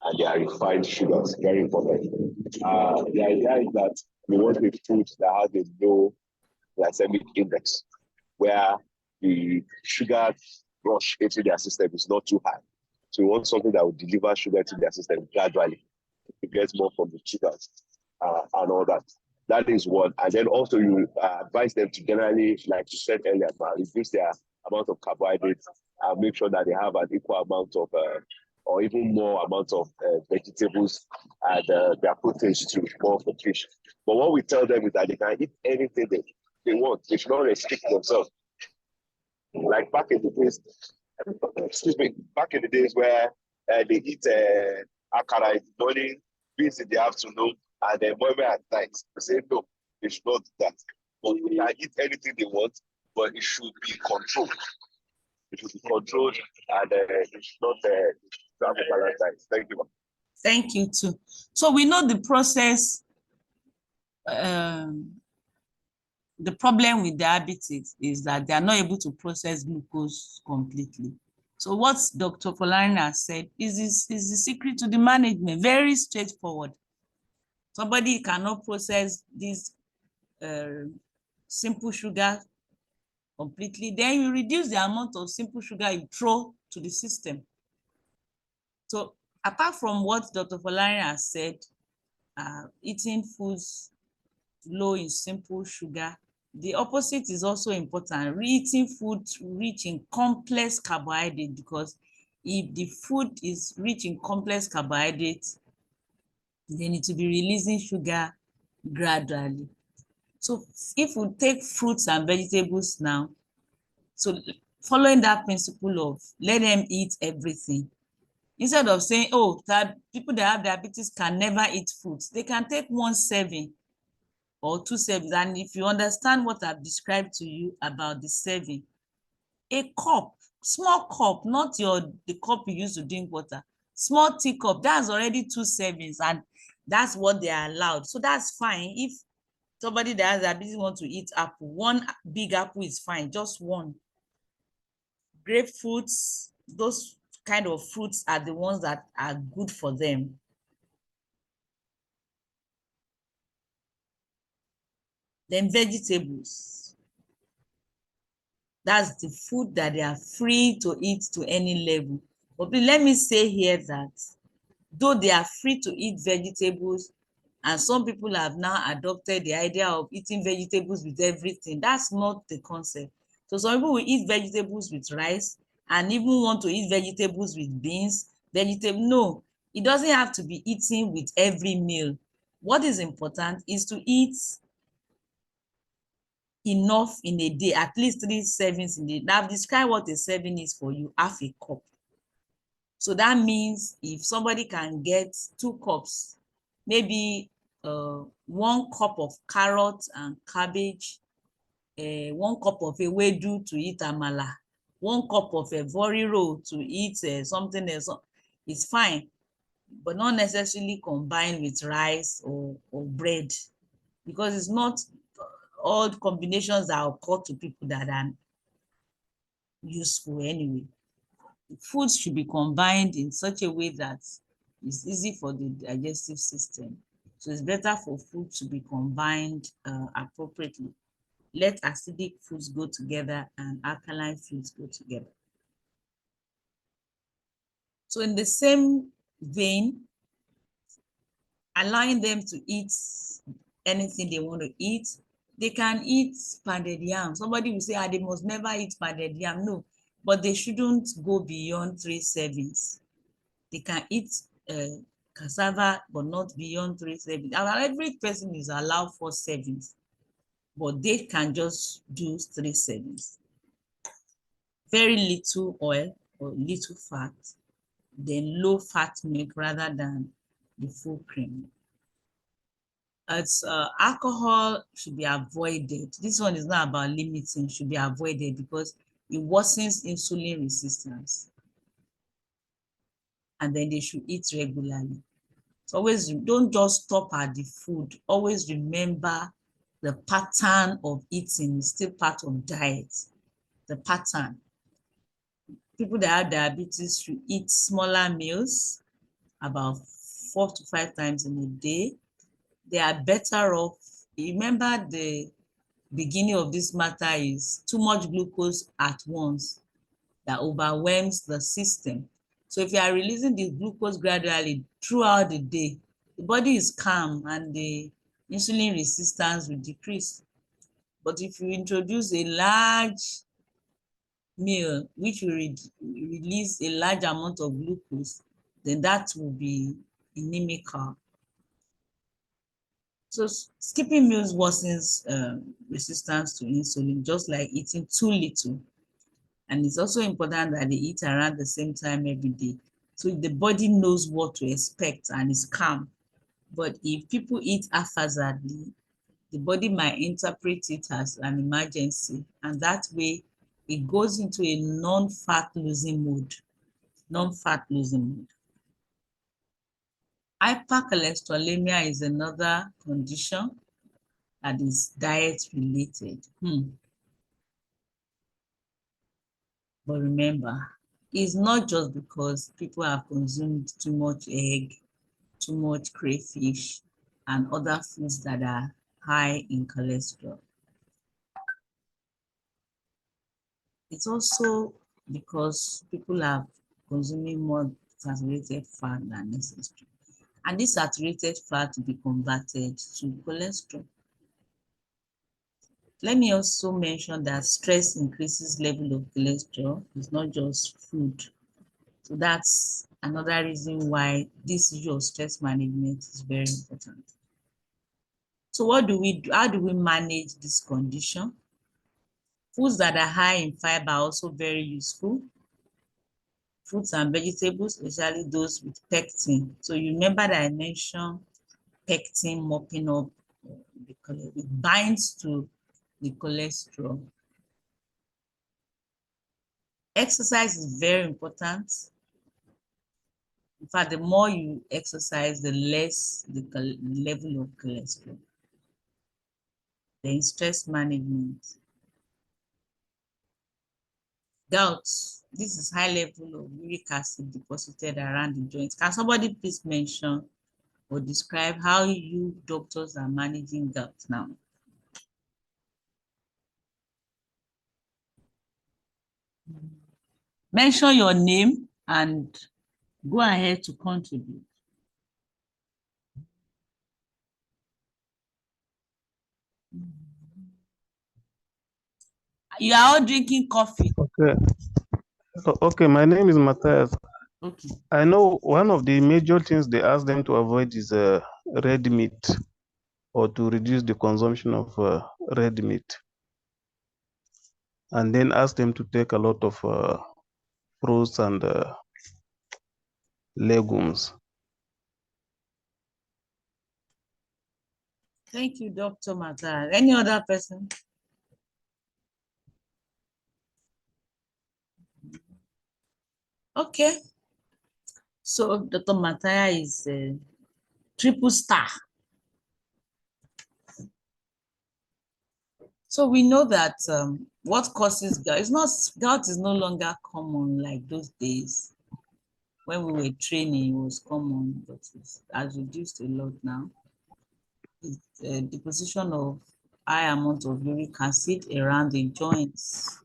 and their refined sugars. Very important. The idea is that we want a food that has a low glycemic index, where the sugar rush into their system is not too high. So we want something that will deliver sugar to their system gradually to get more from the sugars and all that. That is one. And then also you advise them to generally, like you said earlier, reduce their amount of carbohydrates and make sure that they have an equal amount of or even more amount of vegetables and their proteins too, more for fish. But what we tell them is that they can eat anything they want. They should not restrict themselves. Like back in the days, excuse me, back in the days where they eat akara in the morning, beans in the afternoon, and then morning at night. They say no, they should not do that. But they can eat anything they want, but it should be controlled. It should be controlled, and it should not have a balanced diet. Thank you.
Thank you too. So we know the process. The problem with diabetes is that they are not able to process glucose completely. So what Dr. Folarin has said is the secret to the management, very straightforward. Somebody cannot process this simple sugar completely, then you reduce the amount of simple sugar you throw to the system. So apart from what Dr. Folarin has said, eating foods low in simple sugar, the opposite is also important. Eating food rich in complex carbohydrates, because if the food is rich in complex carbohydrates, they need to be releasing sugar gradually. So if we take fruits and vegetables now, so following that principle of let them eat everything, instead of saying, oh, that people that have diabetes can never eat fruits, they can take 1 serving or 2 servings. And if you understand what I've described to you about the serving, a cup, small cup, not the cup you use to drink water, small teacup, that's already 2 servings, and that's what they are allowed. So that's fine. If somebody that has diabetes wants to eat apple, 1 big apple is fine, just 1. Grapefruits, those kind of fruits are the ones that are good for them. Then vegetables, that's the food that they are free to eat to any level. But let me say here that though they are free to eat vegetables, and some people have now adopted the idea of eating vegetables with everything, that's not the concept. So some people will eat vegetables with rice and even want to eat vegetables with beans, no, it doesn't have to be eaten with every meal. What is important is to eat enough in a day, at least 3 servings in a day. Now I've described what a serving is for you, half a cup. So that means if somebody can get 2 cups, maybe 1 cup of carrot and cabbage, 1 cup of ewedu to eat amala, 1 cup of evoriro to eat something else, it's fine, but not necessarily combined with rice or bread, because it's not all combinations that occur to people that are useful anyway. Foods should be combined in such a way that it's easy for the digestive system. So it's better for food to be combined appropriately. Let acidic foods go together and alkaline foods go together. So in the same vein, allowing them to eat anything they want to eat, they can eat pounded yam. Somebody will say, they must never eat pounded yam. No, but they shouldn't go beyond 3 servings. They can eat cassava, but not beyond 3 servings. Every person is allowed 4 servings, but they can just do 3 servings. Very little oil or little fat, then low fat milk rather than the full cream. Alcohol should be avoided. This one is not about limiting, should be avoided because it worsens insulin resistance. And then they should eat regularly. So always don't just stop at the food. Always remember the pattern of eating is still part of diet. The pattern. People that have diabetes should eat smaller meals, about 4 to 5 times in a day. They are better off. Remember, the beginning of this matter is too much glucose at once that overwhelms the system. So if you are releasing the glucose gradually throughout the day, the body is calm and the insulin resistance will decrease. But if you introduce a large meal which will release a large amount of glucose, then that will be inimical. So skipping meals worsens resistance to insulin, just like eating too little. And it's also important that they eat around the same time every day, so the body knows what to expect and is calm. But if people eat haphazardly, the body might interpret it as an emergency, and that way it goes into a non-fat losing mode. Non-fat losing mode. Hypercholesterolemia is another condition that is diet related. But remember, it's not just because people have consumed too much egg, too much crayfish, and other foods that are high in cholesterol. It's also because people are consuming more saturated fat than necessary. And this saturated fat will be converted to cholesterol. Let me also mention that stress increases level of cholesterol. It's not just food. So that's another reason why this issue of stress management is very important. So what do we do? How do we manage this condition? Foods that are high in fiber are also very useful. Fruits and vegetables, especially those with pectin. So you remember that I mentioned pectin mopping up the cholesterol. It binds to the cholesterol. Exercise is very important. In fact, the more you exercise, the less the level of cholesterol. Then stress management. Gout. This is high level of uric acid deposited around the joints. Can somebody please mention or describe how you doctors are managing gout now? Mention your name and go ahead to contribute. You are all drinking coffee.
Okay. Okay, my name is Matthias.
Okay.
I know one of the major things they ask them to avoid is red meat, or to reduce the consumption of red meat. And then ask them to take a lot of fruits and legumes.
Thank you, Dr. Matthias. Any other person? Okay. So Dr. Matthias is a triple star. So we know that what causes gout gout is no longer common like those days. When we were training, it was common, but it has reduced a lot now. It's a deposition of high amount of uric acid around the joints,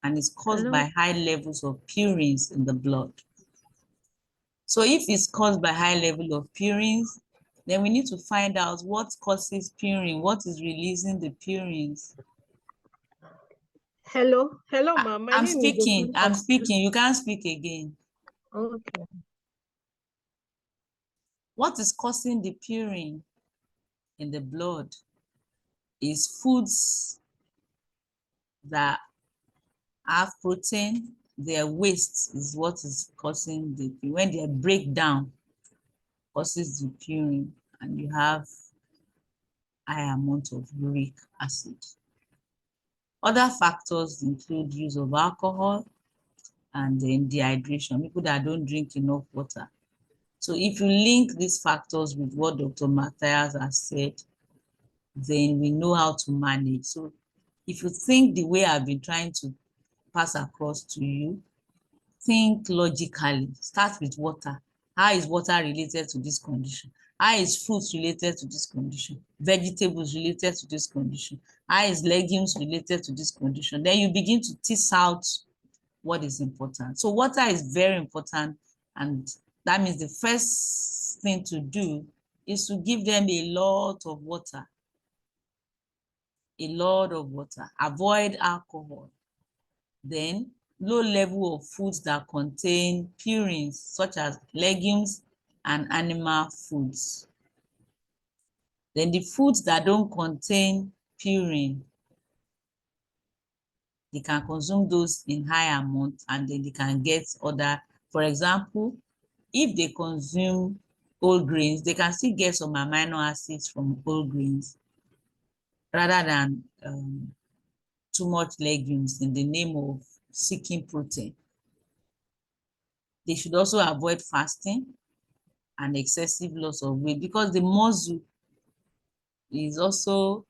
and it's caused by high levels of purines in the blood. So if it's caused by high level of purines, then we need to find out what causes purine, what is releasing the purines.
Hello, ma'am. My
I'm
name is
speaking, you can't speak again.
Okay.
What is causing the purine in the blood is foods that have protein. Their waste is what is causing the purine. When they break down, causes the purine, and you have high amount of uric acid. Other factors include use of alcohol and then dehydration, people that don't drink enough water. So if you link these factors with what Dr. Matthias has said, then we know how to manage. So if you think the way I've been trying to pass across to you, think logically. Start with water. How is water related to this condition? How is fruits related to this condition? Vegetables related to this condition? How is legumes related to this condition? Then you begin to tease out what is important. So water is very important, and that means the first thing to do is to give them a lot of water. A lot of water. Avoid alcohol. Then low level of foods that contain purines, such as legumes and animal foods. Then the foods that don't contain purine, they can consume those in high amount, and then they can get other, for example, if they consume whole grains, they can still get some amino acids from whole grains rather than too much legumes in the name of seeking protein. They should also avoid fasting and excessive loss of weight, because the muscle is also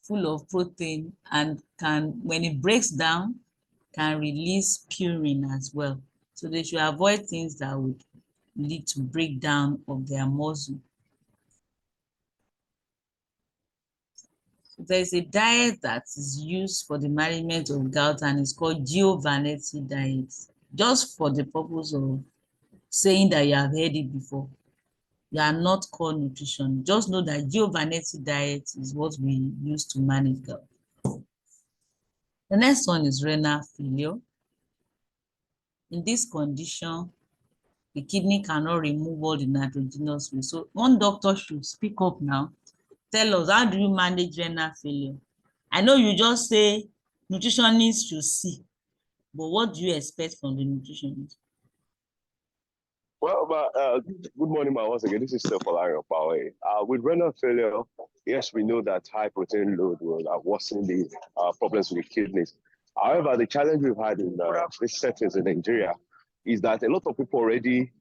full of protein and can, when it breaks down, can release purine as well. So they should avoid things that would lead to breakdown of their muscle. There's a diet that is used for the management of gout, and it's called Giovanetti diet, just for the purpose of saying that you have heard it before. You are not called nutrition. Just know that Giovanetti diet is what we use to manage gout. The next one is renal failure. In this condition, the kidney cannot remove all the nitrogenous waste. So one doctor should speak up now. Tell us, how do you manage renal failure? I know you just say nutritionists should see, but what do you expect from the nutritionist?
Well, good morning, ma. Once again, this is still Polari of Power. With renal failure, yes, we know that high protein load will worsen the problems with the kidneys. However, the challenge we've had in these settings in Nigeria is that a lot of people already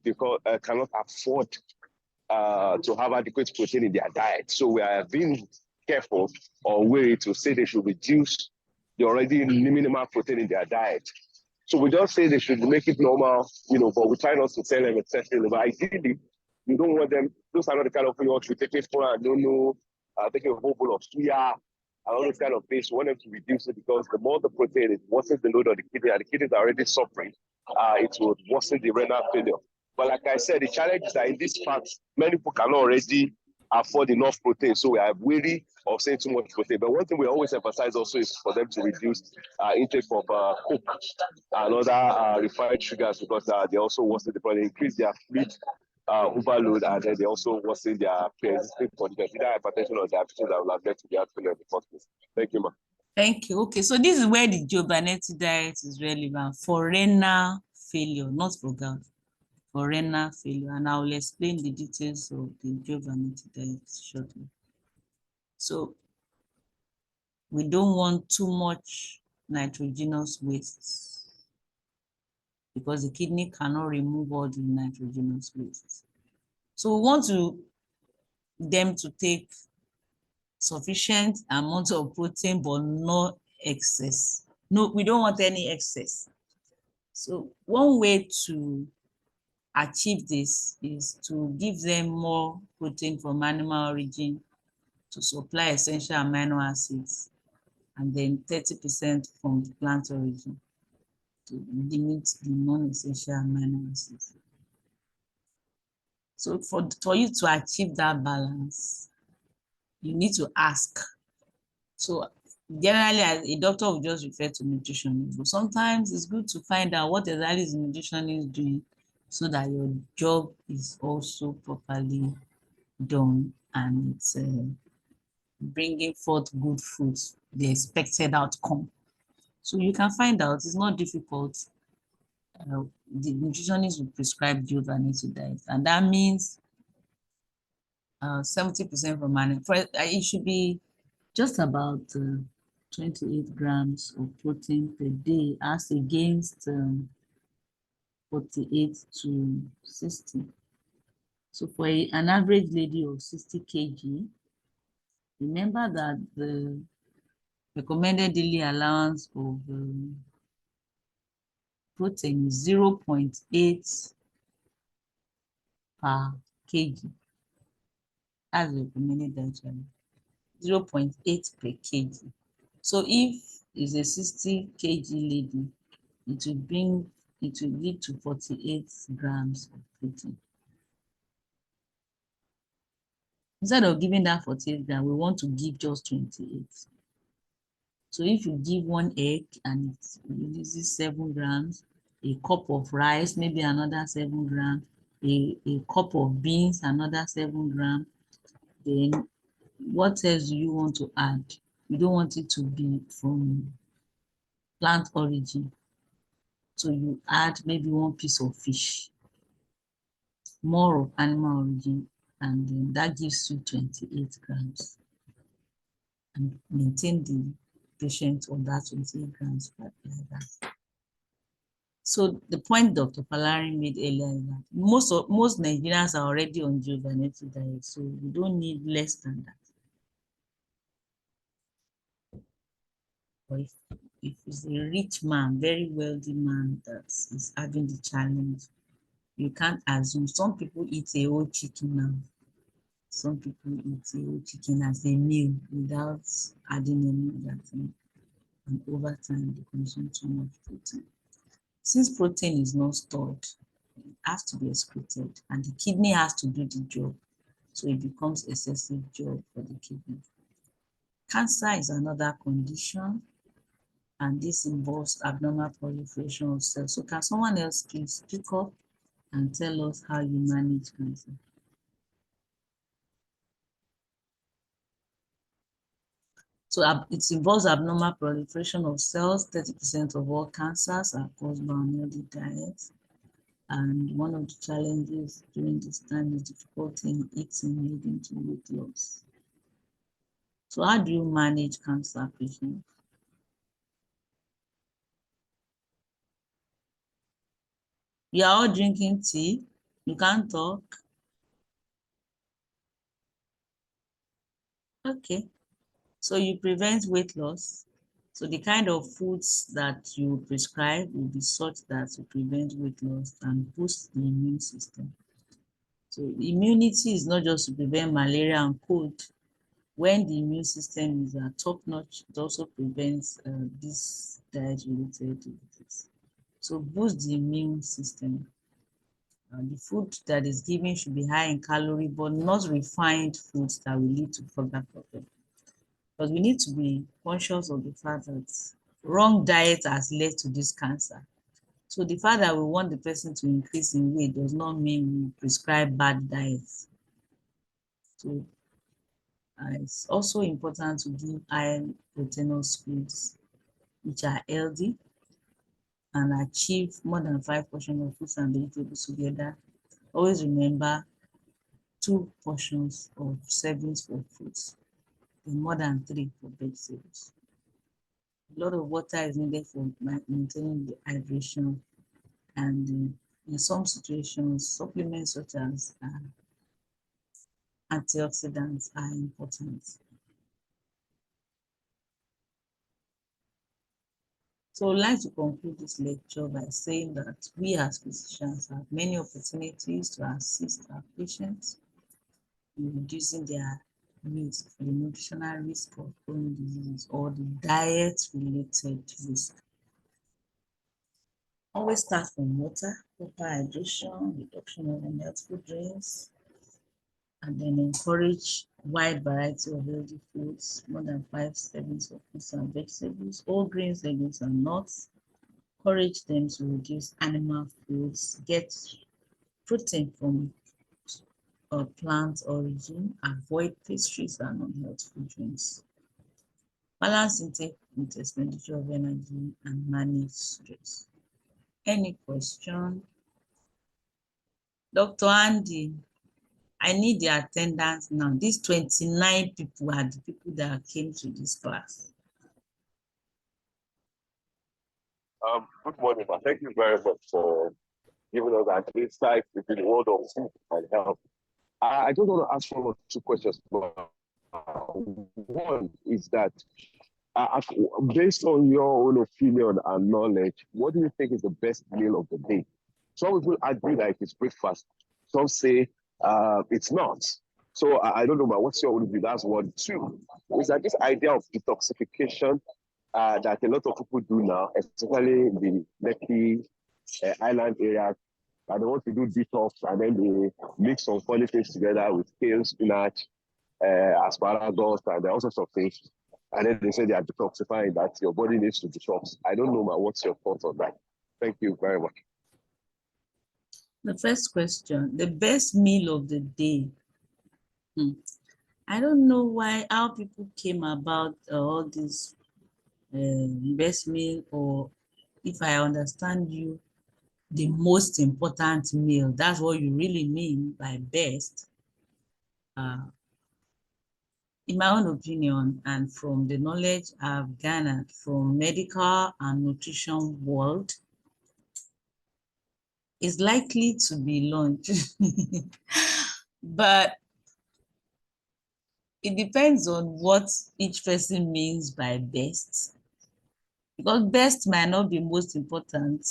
cannot afford to have adequate protein in their diet. So we are being careful or wary to say they should reduce the already minimal protein in their diet. So we just say they should make it normal, but we try not to tell them excessively. But ideally, you don't want them, those are not the kind of things we take it for, I don't know, taking a whole bowl of suya, and all those kind of things. We want them to reduce it, because the more the protein, it worsens the load on the kidney, and the kidneys are already suffering. It will worsen the renal failure. But like I said, the challenge is that in this part, many people cannot already afford enough protein. So we are wary of saying too much protein. But one thing we always emphasize also is for them to reduce intake of coke and other refined sugars, because they also worsen the problem, increase their fluid overload, and then they also worsen their pre-existing condition, either hypertension or diabetes, that will have led to the heart failure in the first place. Thank you, ma.
Thank you. Okay, so this is where the Giovanetti diet is relevant for renal failure, not for gout, for renal failure. And I will explain the details of the Giovanetti diet shortly. So we don't want too much nitrogenous waste, because the kidney cannot remove all the nitrogenous waste. So we want them to take sufficient amount of protein, but no excess. No, we don't want any excess. So one way to achieve this is to give them more protein from animal origin to supply essential amino acids, and then 30% from the plant origin to limit the non-essential amino acids. So for you to achieve that balance, you need to ask. So generally, a doctor will just refer to nutritionist, but sometimes it's good to find out what exactly is the nutritionist doing, so that your job is also properly done, and it's bringing forth good fruits, the expected outcome. So you can find out, it's not difficult. The nutritionist will prescribe you Giovanetti diet, and that means 70% from animal. It should be just about 28 grams of protein per day, as against 48 to 60. So for an average lady of 60 kg, Remember that the recommended daily allowance of protein is 0.8 per kg. That's the recommended dietary. 0.8 per kg. So if it's a 60 kg lady, it will lead to 48 grams of protein. Instead of giving that 48 grams, we want to give just 28. So if you give one egg and it releases 7 grams, a cup of rice, maybe another 7 grams, a cup of beans, another 7 grams, then what else do you want to add? You don't want it to be from plant origin. So you add maybe one piece of fish, more of animal origin, and then that gives you 28 grams. And maintain the patient on that 28 grams like that. So the point Dr. Palari made earlier is that most Nigerians are already on Giovanetti diet, so we don't need less than that. Or if it's a rich man, very wealthy man that is having the challenge, you can't assume. Some people eat a whole chicken now. Some people eat a whole chicken as a meal without adding any other thing. And over time, they consume too much protein. Since protein is not stored, it has to be excreted, and the kidney has to do the job. So it becomes excessive job for the kidney. Cancer is another condition, and this involves abnormal proliferation of cells. So can someone else please speak up and tell us how you manage cancer? So it involves abnormal proliferation of cells. 30% of all cancers are caused by unhealthy diet. And one of the challenges during this time is difficulty in eating, leading to weight loss. So how do you manage cancer patients? You are all drinking tea. You can't talk. Okay. So you prevent weight loss. So the kind of foods that you prescribe will be such that to prevent weight loss and boost the immune system. So immunity is not just to prevent malaria and cold. When the immune system is at top notch, it also prevents this diet-related disease. So boost the immune system. The food that is given should be high in calorie, but not refined foods that will lead to further problem. Because we need to be conscious of the fact that wrong diet has led to this cancer. So the fact that we want the person to increase in weight does not mean we prescribe bad diets. So it's also important to give high proteinous foods which are healthy and achieve more than 5 portions of fruits and vegetables together. Always remember 2 portions of servings for fruits and more than 3 for vegetables. A lot of water is needed for maintaining the hydration, and in some situations, supplements such as antioxidants are important. So I'd like to conclude this lecture by saying that we as physicians have many opportunities to assist our patients in reducing their risk, the nutritional risk of chronic disease or the diet-related risk. Always start from water, proper hydration, reduction of unhealthy food drinks, and then encourage wide variety of healthy foods, more than 5 servings of fruits and vegetables, all grains, legumes, and nuts. Encourage them to reduce animal foods, get protein from plant origin, avoid pastries and unhealthy food drinks. Balance intake with expenditure of energy and manage stress. Any question? Dr. Andy, I need the attendance now. These 29 people are the people that came to this class.
Good morning, ma. Thank you very much for giving us an insight into the world of food and health. I just want to ask one or two questions. One is that based on your own opinion and knowledge, what do you think is the best meal of the day? Some people argue that it's breakfast. Some say it's not. So I don't know, but what's your own view? That's one. Two is that this idea of detoxification that a lot of people do now, especially in the Lekki island area, and they want to do detox and then they mix some funny things together with kale, spinach, asparagus, and all sorts of things. And then they say they are detoxifying, that your body needs to detox. I don't know, man. What's your thoughts on that? Thank you very much.
The first question, the best meal of the day. I don't know how people came about all this best meal, or if I understand you, the most important meal. That's what you really mean by best. In my own opinion, and from the knowledge I've garnered from medical and nutrition world, is likely to be lunch. But it depends on what each person means by best. Because best might not be most important.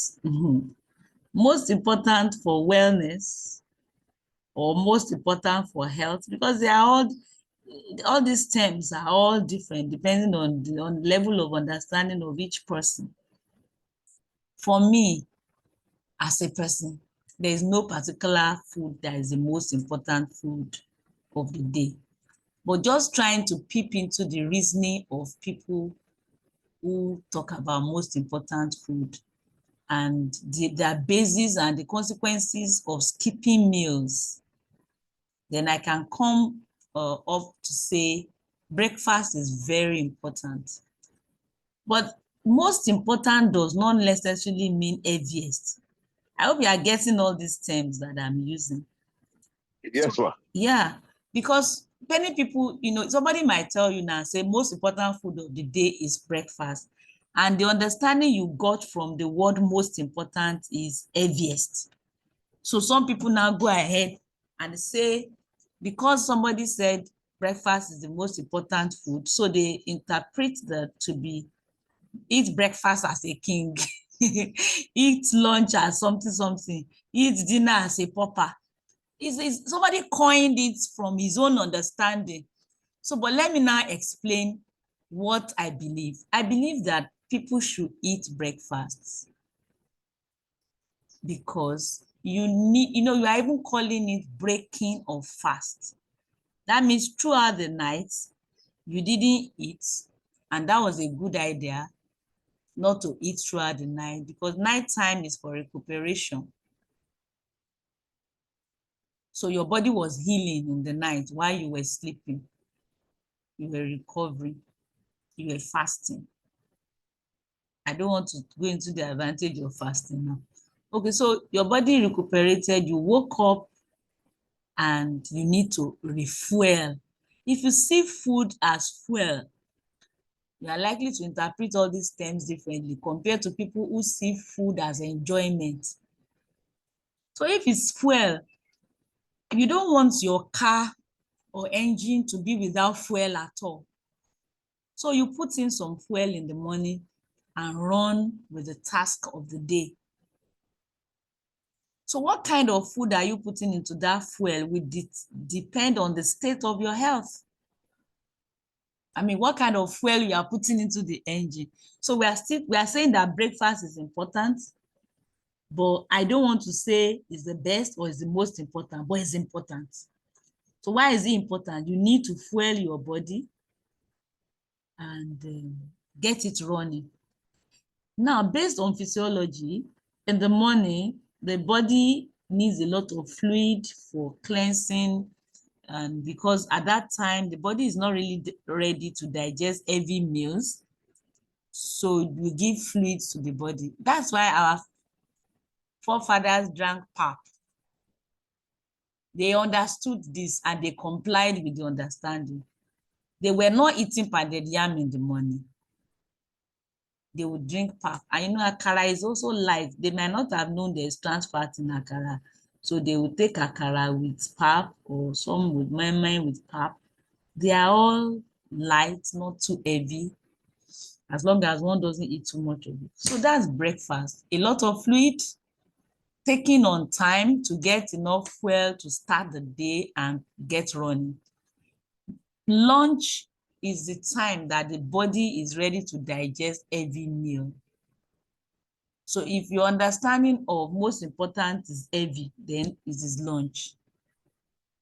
Most important for wellness or most important for health, because they are all these terms are all different depending on the level of understanding of each person. For me, as a person, there is no particular food that is the most important food of the day. But just trying to peep into the reasoning of people who talk about most important food and their basis and the consequences of skipping meals, then I can come up to say breakfast is very important. But most important does not necessarily mean heaviest. I hope you are getting all these terms that I'm using.
Yes, ma'am.
Yeah, because many people, somebody might tell you now, say most important food of the day is breakfast. And the understanding you got from the word most important is heaviest. So some people now go ahead and say, because somebody said breakfast is the most important food, so they interpret that to be eat breakfast as a king, eat lunch as something, eat dinner as a pauper. Somebody coined it from his own understanding. So, but let me now explain what I believe. I believe that people should eat breakfasts because you are even calling it breaking of fast. That means throughout the night, you didn't eat, and that was a good idea not to eat throughout the night because nighttime is for recuperation. So your body was healing in the night while you were sleeping. You were recovering. You were fasting. I don't want to go into the advantage of fasting now. Okay, so your body recuperated, you woke up and you need to refuel. If you see food as fuel, you are likely to interpret all these terms differently compared to people who see food as enjoyment. So if it's fuel, you don't want your car or engine to be without fuel at all. So you put in some fuel in the morning and run with the task of the day. So what kind of food are you putting into that fuel will depend on the state of your health. I mean, what kind of fuel you are putting into the engine. So we are saying that breakfast is important, but I don't want to say it's the best or it's the most important, but it's important. So why is it important? You need to fuel your body and get it running. Now, based on physiology, in the morning, the body needs a lot of fluid for cleansing, and because at that time, the body is not really ready to digest heavy meals, so we give fluids to the body. That's why our forefathers drank pap. They understood this and they complied with the understanding. They were not eating pounded yam in the morning. They would drink pap. And akara is also light. They might not have known there's trans fat in akara. So they would take akara with pap or some with moi with pap They are all light, not too heavy, as long as one doesn't eat too much of it. So that's breakfast. A lot of fluid, taking on time to get enough fuel to start the day and get running. Lunch is the time that the body is ready to digest every meal. So if your understanding of most important is heavy, then it is lunch.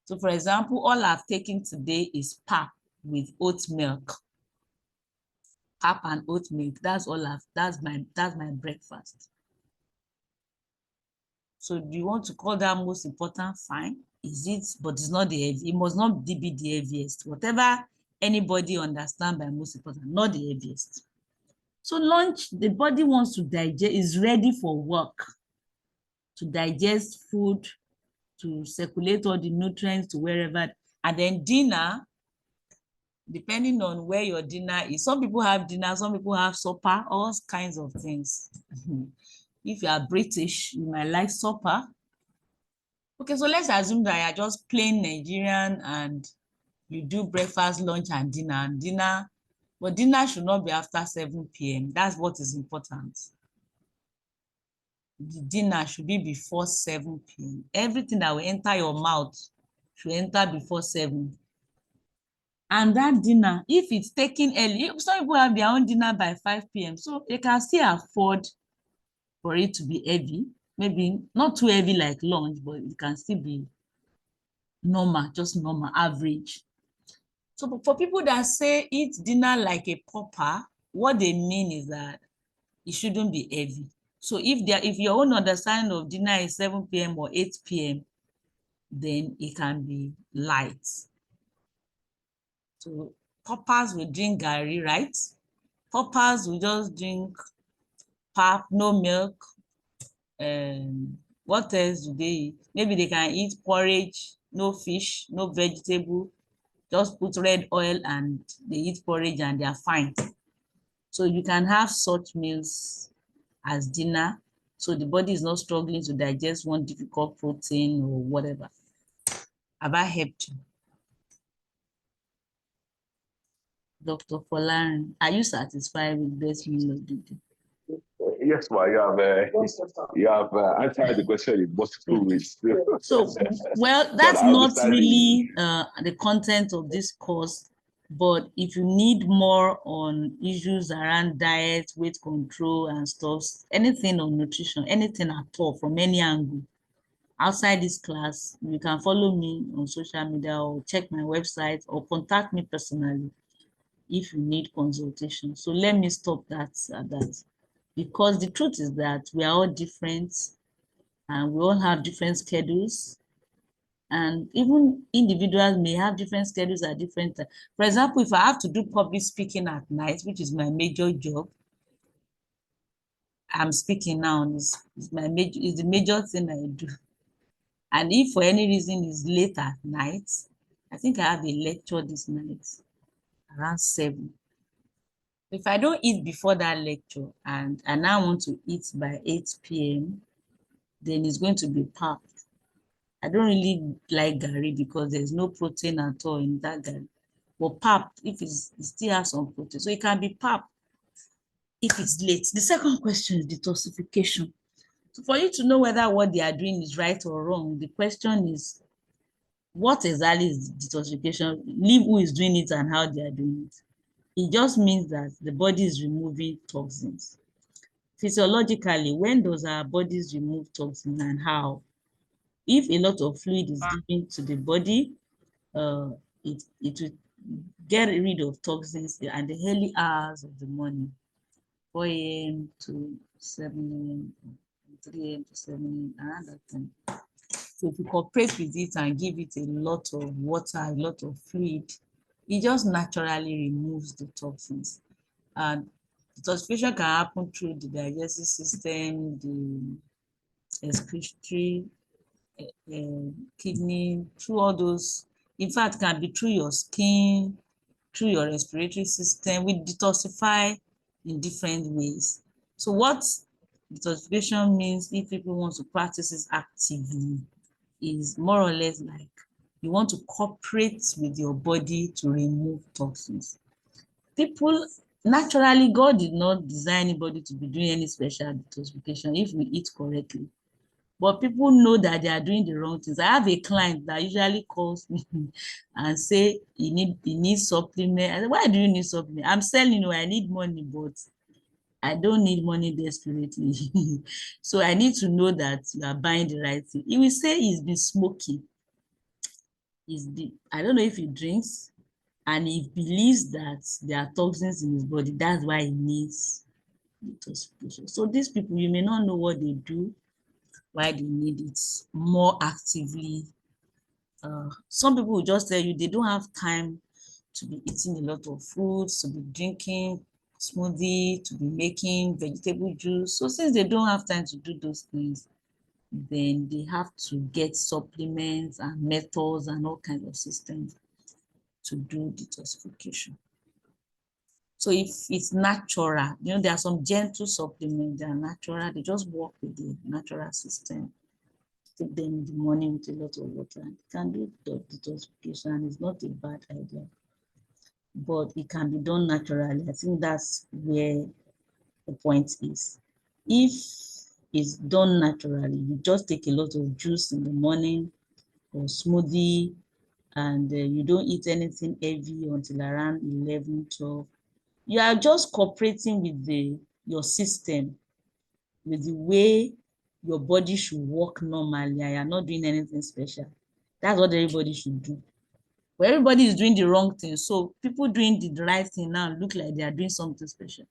So for example, all I've taken today is pap with oat milk. Pap and oat milk, that's all that's my breakfast. So do you want to call that most important? Fine. Is it? But it's not the heavy. It must not be the heaviest. Whatever anybody understand by most important, not the heaviest. So lunch, the body wants to digest, is ready for work, to digest food, to circulate all the nutrients to wherever. And then dinner, depending on where your dinner is. Some people have dinner, some people have supper, all kinds of things. If you are British, you might like supper. Okay, so let's assume that you are just plain Nigerian and you do breakfast, lunch, and dinner. But dinner should not be after 7 p.m. That's what is important. The dinner should be before 7 p.m. Everything that will enter your mouth should enter before 7. And that dinner, if it's taken early, some people have their own dinner by 5 p.m. So they can still afford for it to be heavy. Maybe not too heavy like lunch, but it can still be normal, just normal, average. So for people that say eat dinner like a pauper, what they mean is that it shouldn't be heavy. So if your own understanding of dinner is 7 p.m. or 8 p.m., then it can be light. So paupers will drink garri, right? Paupers will just drink pap, no milk. What else do they eat? Maybe they can eat porridge, no fish, no vegetable, just put red oil and they eat porridge and they are fine. So you can have such meals as dinner, so the body is not struggling to digest one difficult protein or whatever. Have I helped you? Dr. Folarin, are you satisfied with this meal of the day?
Yes, ma, you have answered the question in multiple ways.
So, well,
But
that's
I
not
understand
really the content of this course, but if you need more on issues around diet, weight control and stuff, anything on nutrition, anything at all from any angle, outside this class, you can follow me on social media or check my website or contact me personally if you need consultation. So let me stop that at that. Because the truth is that we are all different and we all have different schedules. And even individuals may have different schedules at different times. For example, if I have to do public speaking at night, which is my major job, I'm speaking now, is the major thing I do. And if for any reason it's late at night, I think I have a lecture this night around 7. If I don't eat before that lecture and I now want to eat by 8 p.m., then it's going to be packed. I don't really like garri because there's no protein at all in that garri. But pap, if it still has some protein, so it can be pap if it's late. The second question is detoxification. So for you to know whether what they are doing is right or wrong, the question is, what exactly is detoxification? Leave who is doing it and how they are doing it. It just means that the body is removing toxins. Physiologically, when does our bodies remove toxins and how? If a lot of fluid is given to the body, it will get rid of toxins at the early hours of the morning, 4 a.m. to 7 a.m., 3 a.m. to 7 a.m., around that time. So if you cooperate with it and give it a lot of water, a lot of fluid, it just naturally removes the toxins. And detoxification can happen through the digestive system, the excretory, kidney, through all those. In fact, can be through your skin, through your respiratory system. We detoxify in different ways. So what detoxification means, if people want to practice it actively, is more or less like You want to cooperate with your body to remove toxins. People, naturally, God did not design anybody to be doing any special detoxification if we eat correctly. But people know that they are doing the wrong things. I have a client that usually calls me and say he needs supplement. I say, why do you need supplement? I'm selling, I need money, but I don't need money desperately. So I need to know that you are buying the right thing. He will say he's been smoking. I don't know if he drinks, and he believes that there are toxins in his body. That's why he needs detoxification. So these people, you may not know what they do, why they need it more actively. Some people will just tell you they don't have time to be eating a lot of fruits, to be drinking smoothie, to be making vegetable juice. So since they don't have time to do those things, then they have to get supplements and methods and all kinds of systems to do detoxification. So if it's natural, there are some gentle supplements that are natural. They just work with the natural system. Take them in the morning with a lot of water. And it can do the detoxification, and it's not a bad idea. But it can be done naturally. I think that's where the point is. If it's done naturally, you just take a lot of juice in the morning or smoothie, and you don't eat anything heavy until around 11, 12. You are just cooperating with your system, with the way your body should work normally, and you're not doing anything special. That's what everybody should do. But everybody is doing the wrong thing. So people doing the right thing now look like they are doing something special.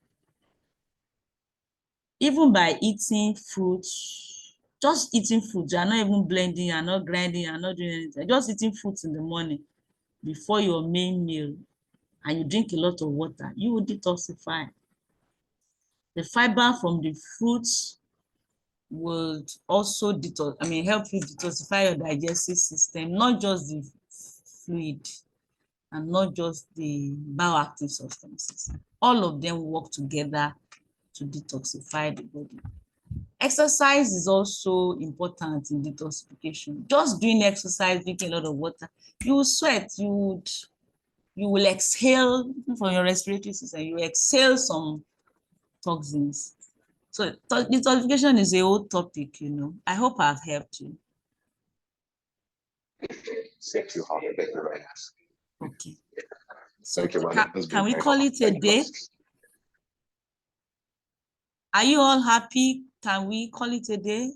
Even by eating fruits, just eating fruits, you're not even blending, you're not grinding, you're not doing anything. Just eating fruits in the morning before your main meal, and you drink a lot of water, you will detoxify. The fiber from the fruits would also help you detoxify your digestive system, not just the fluid and not just the bioactive substances. All of them work together to detoxify the body. Exercise is also important in detoxification. Just doing exercise, drinking a lot of water, you will sweat, you will exhale from your respiratory system, you exhale some toxins. So detoxification is a whole topic, I hope I've helped you.
Thank you, Thank you very much.
Okay. So
Thank you, madam.
can we call it a day? Are you all happy? Can we call it a day?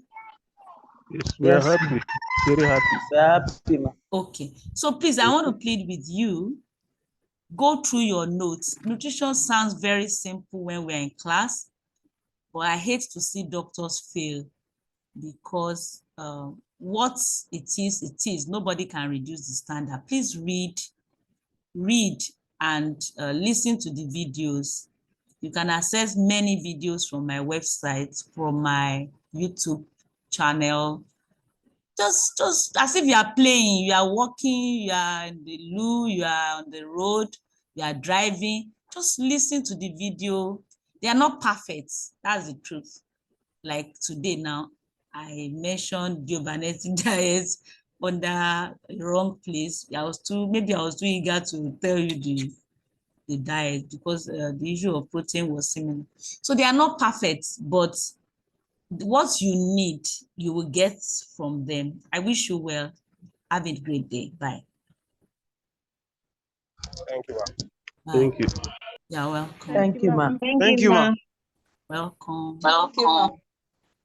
Yes, we are happy, very happy.
Okay. So please, I want to plead with you. Go through your notes. Nutrition sounds very simple when we're in class, but I hate to see doctors fail, because what it is. Nobody can reduce the standard. Please read and listen to the videos. You can access many videos from my website, from my YouTube channel. Just as if you are playing, you are walking, you are in the loo, you are on the road, you are driving. Just listen to the video. They are not perfect. That's the truth. Like today now, I mentioned Giovanetti diet under the wrong place. Maybe I was too eager to tell you the diet, because the issue of protein was similar. So they are not perfect, but what you need, you will get from them. I wish you well. Have a great day. Bye.
Thank you, ma'am.
Thank you.
You're welcome.
Thank you, ma'am.
Thank you, ma'am.
Welcome.
Welcome.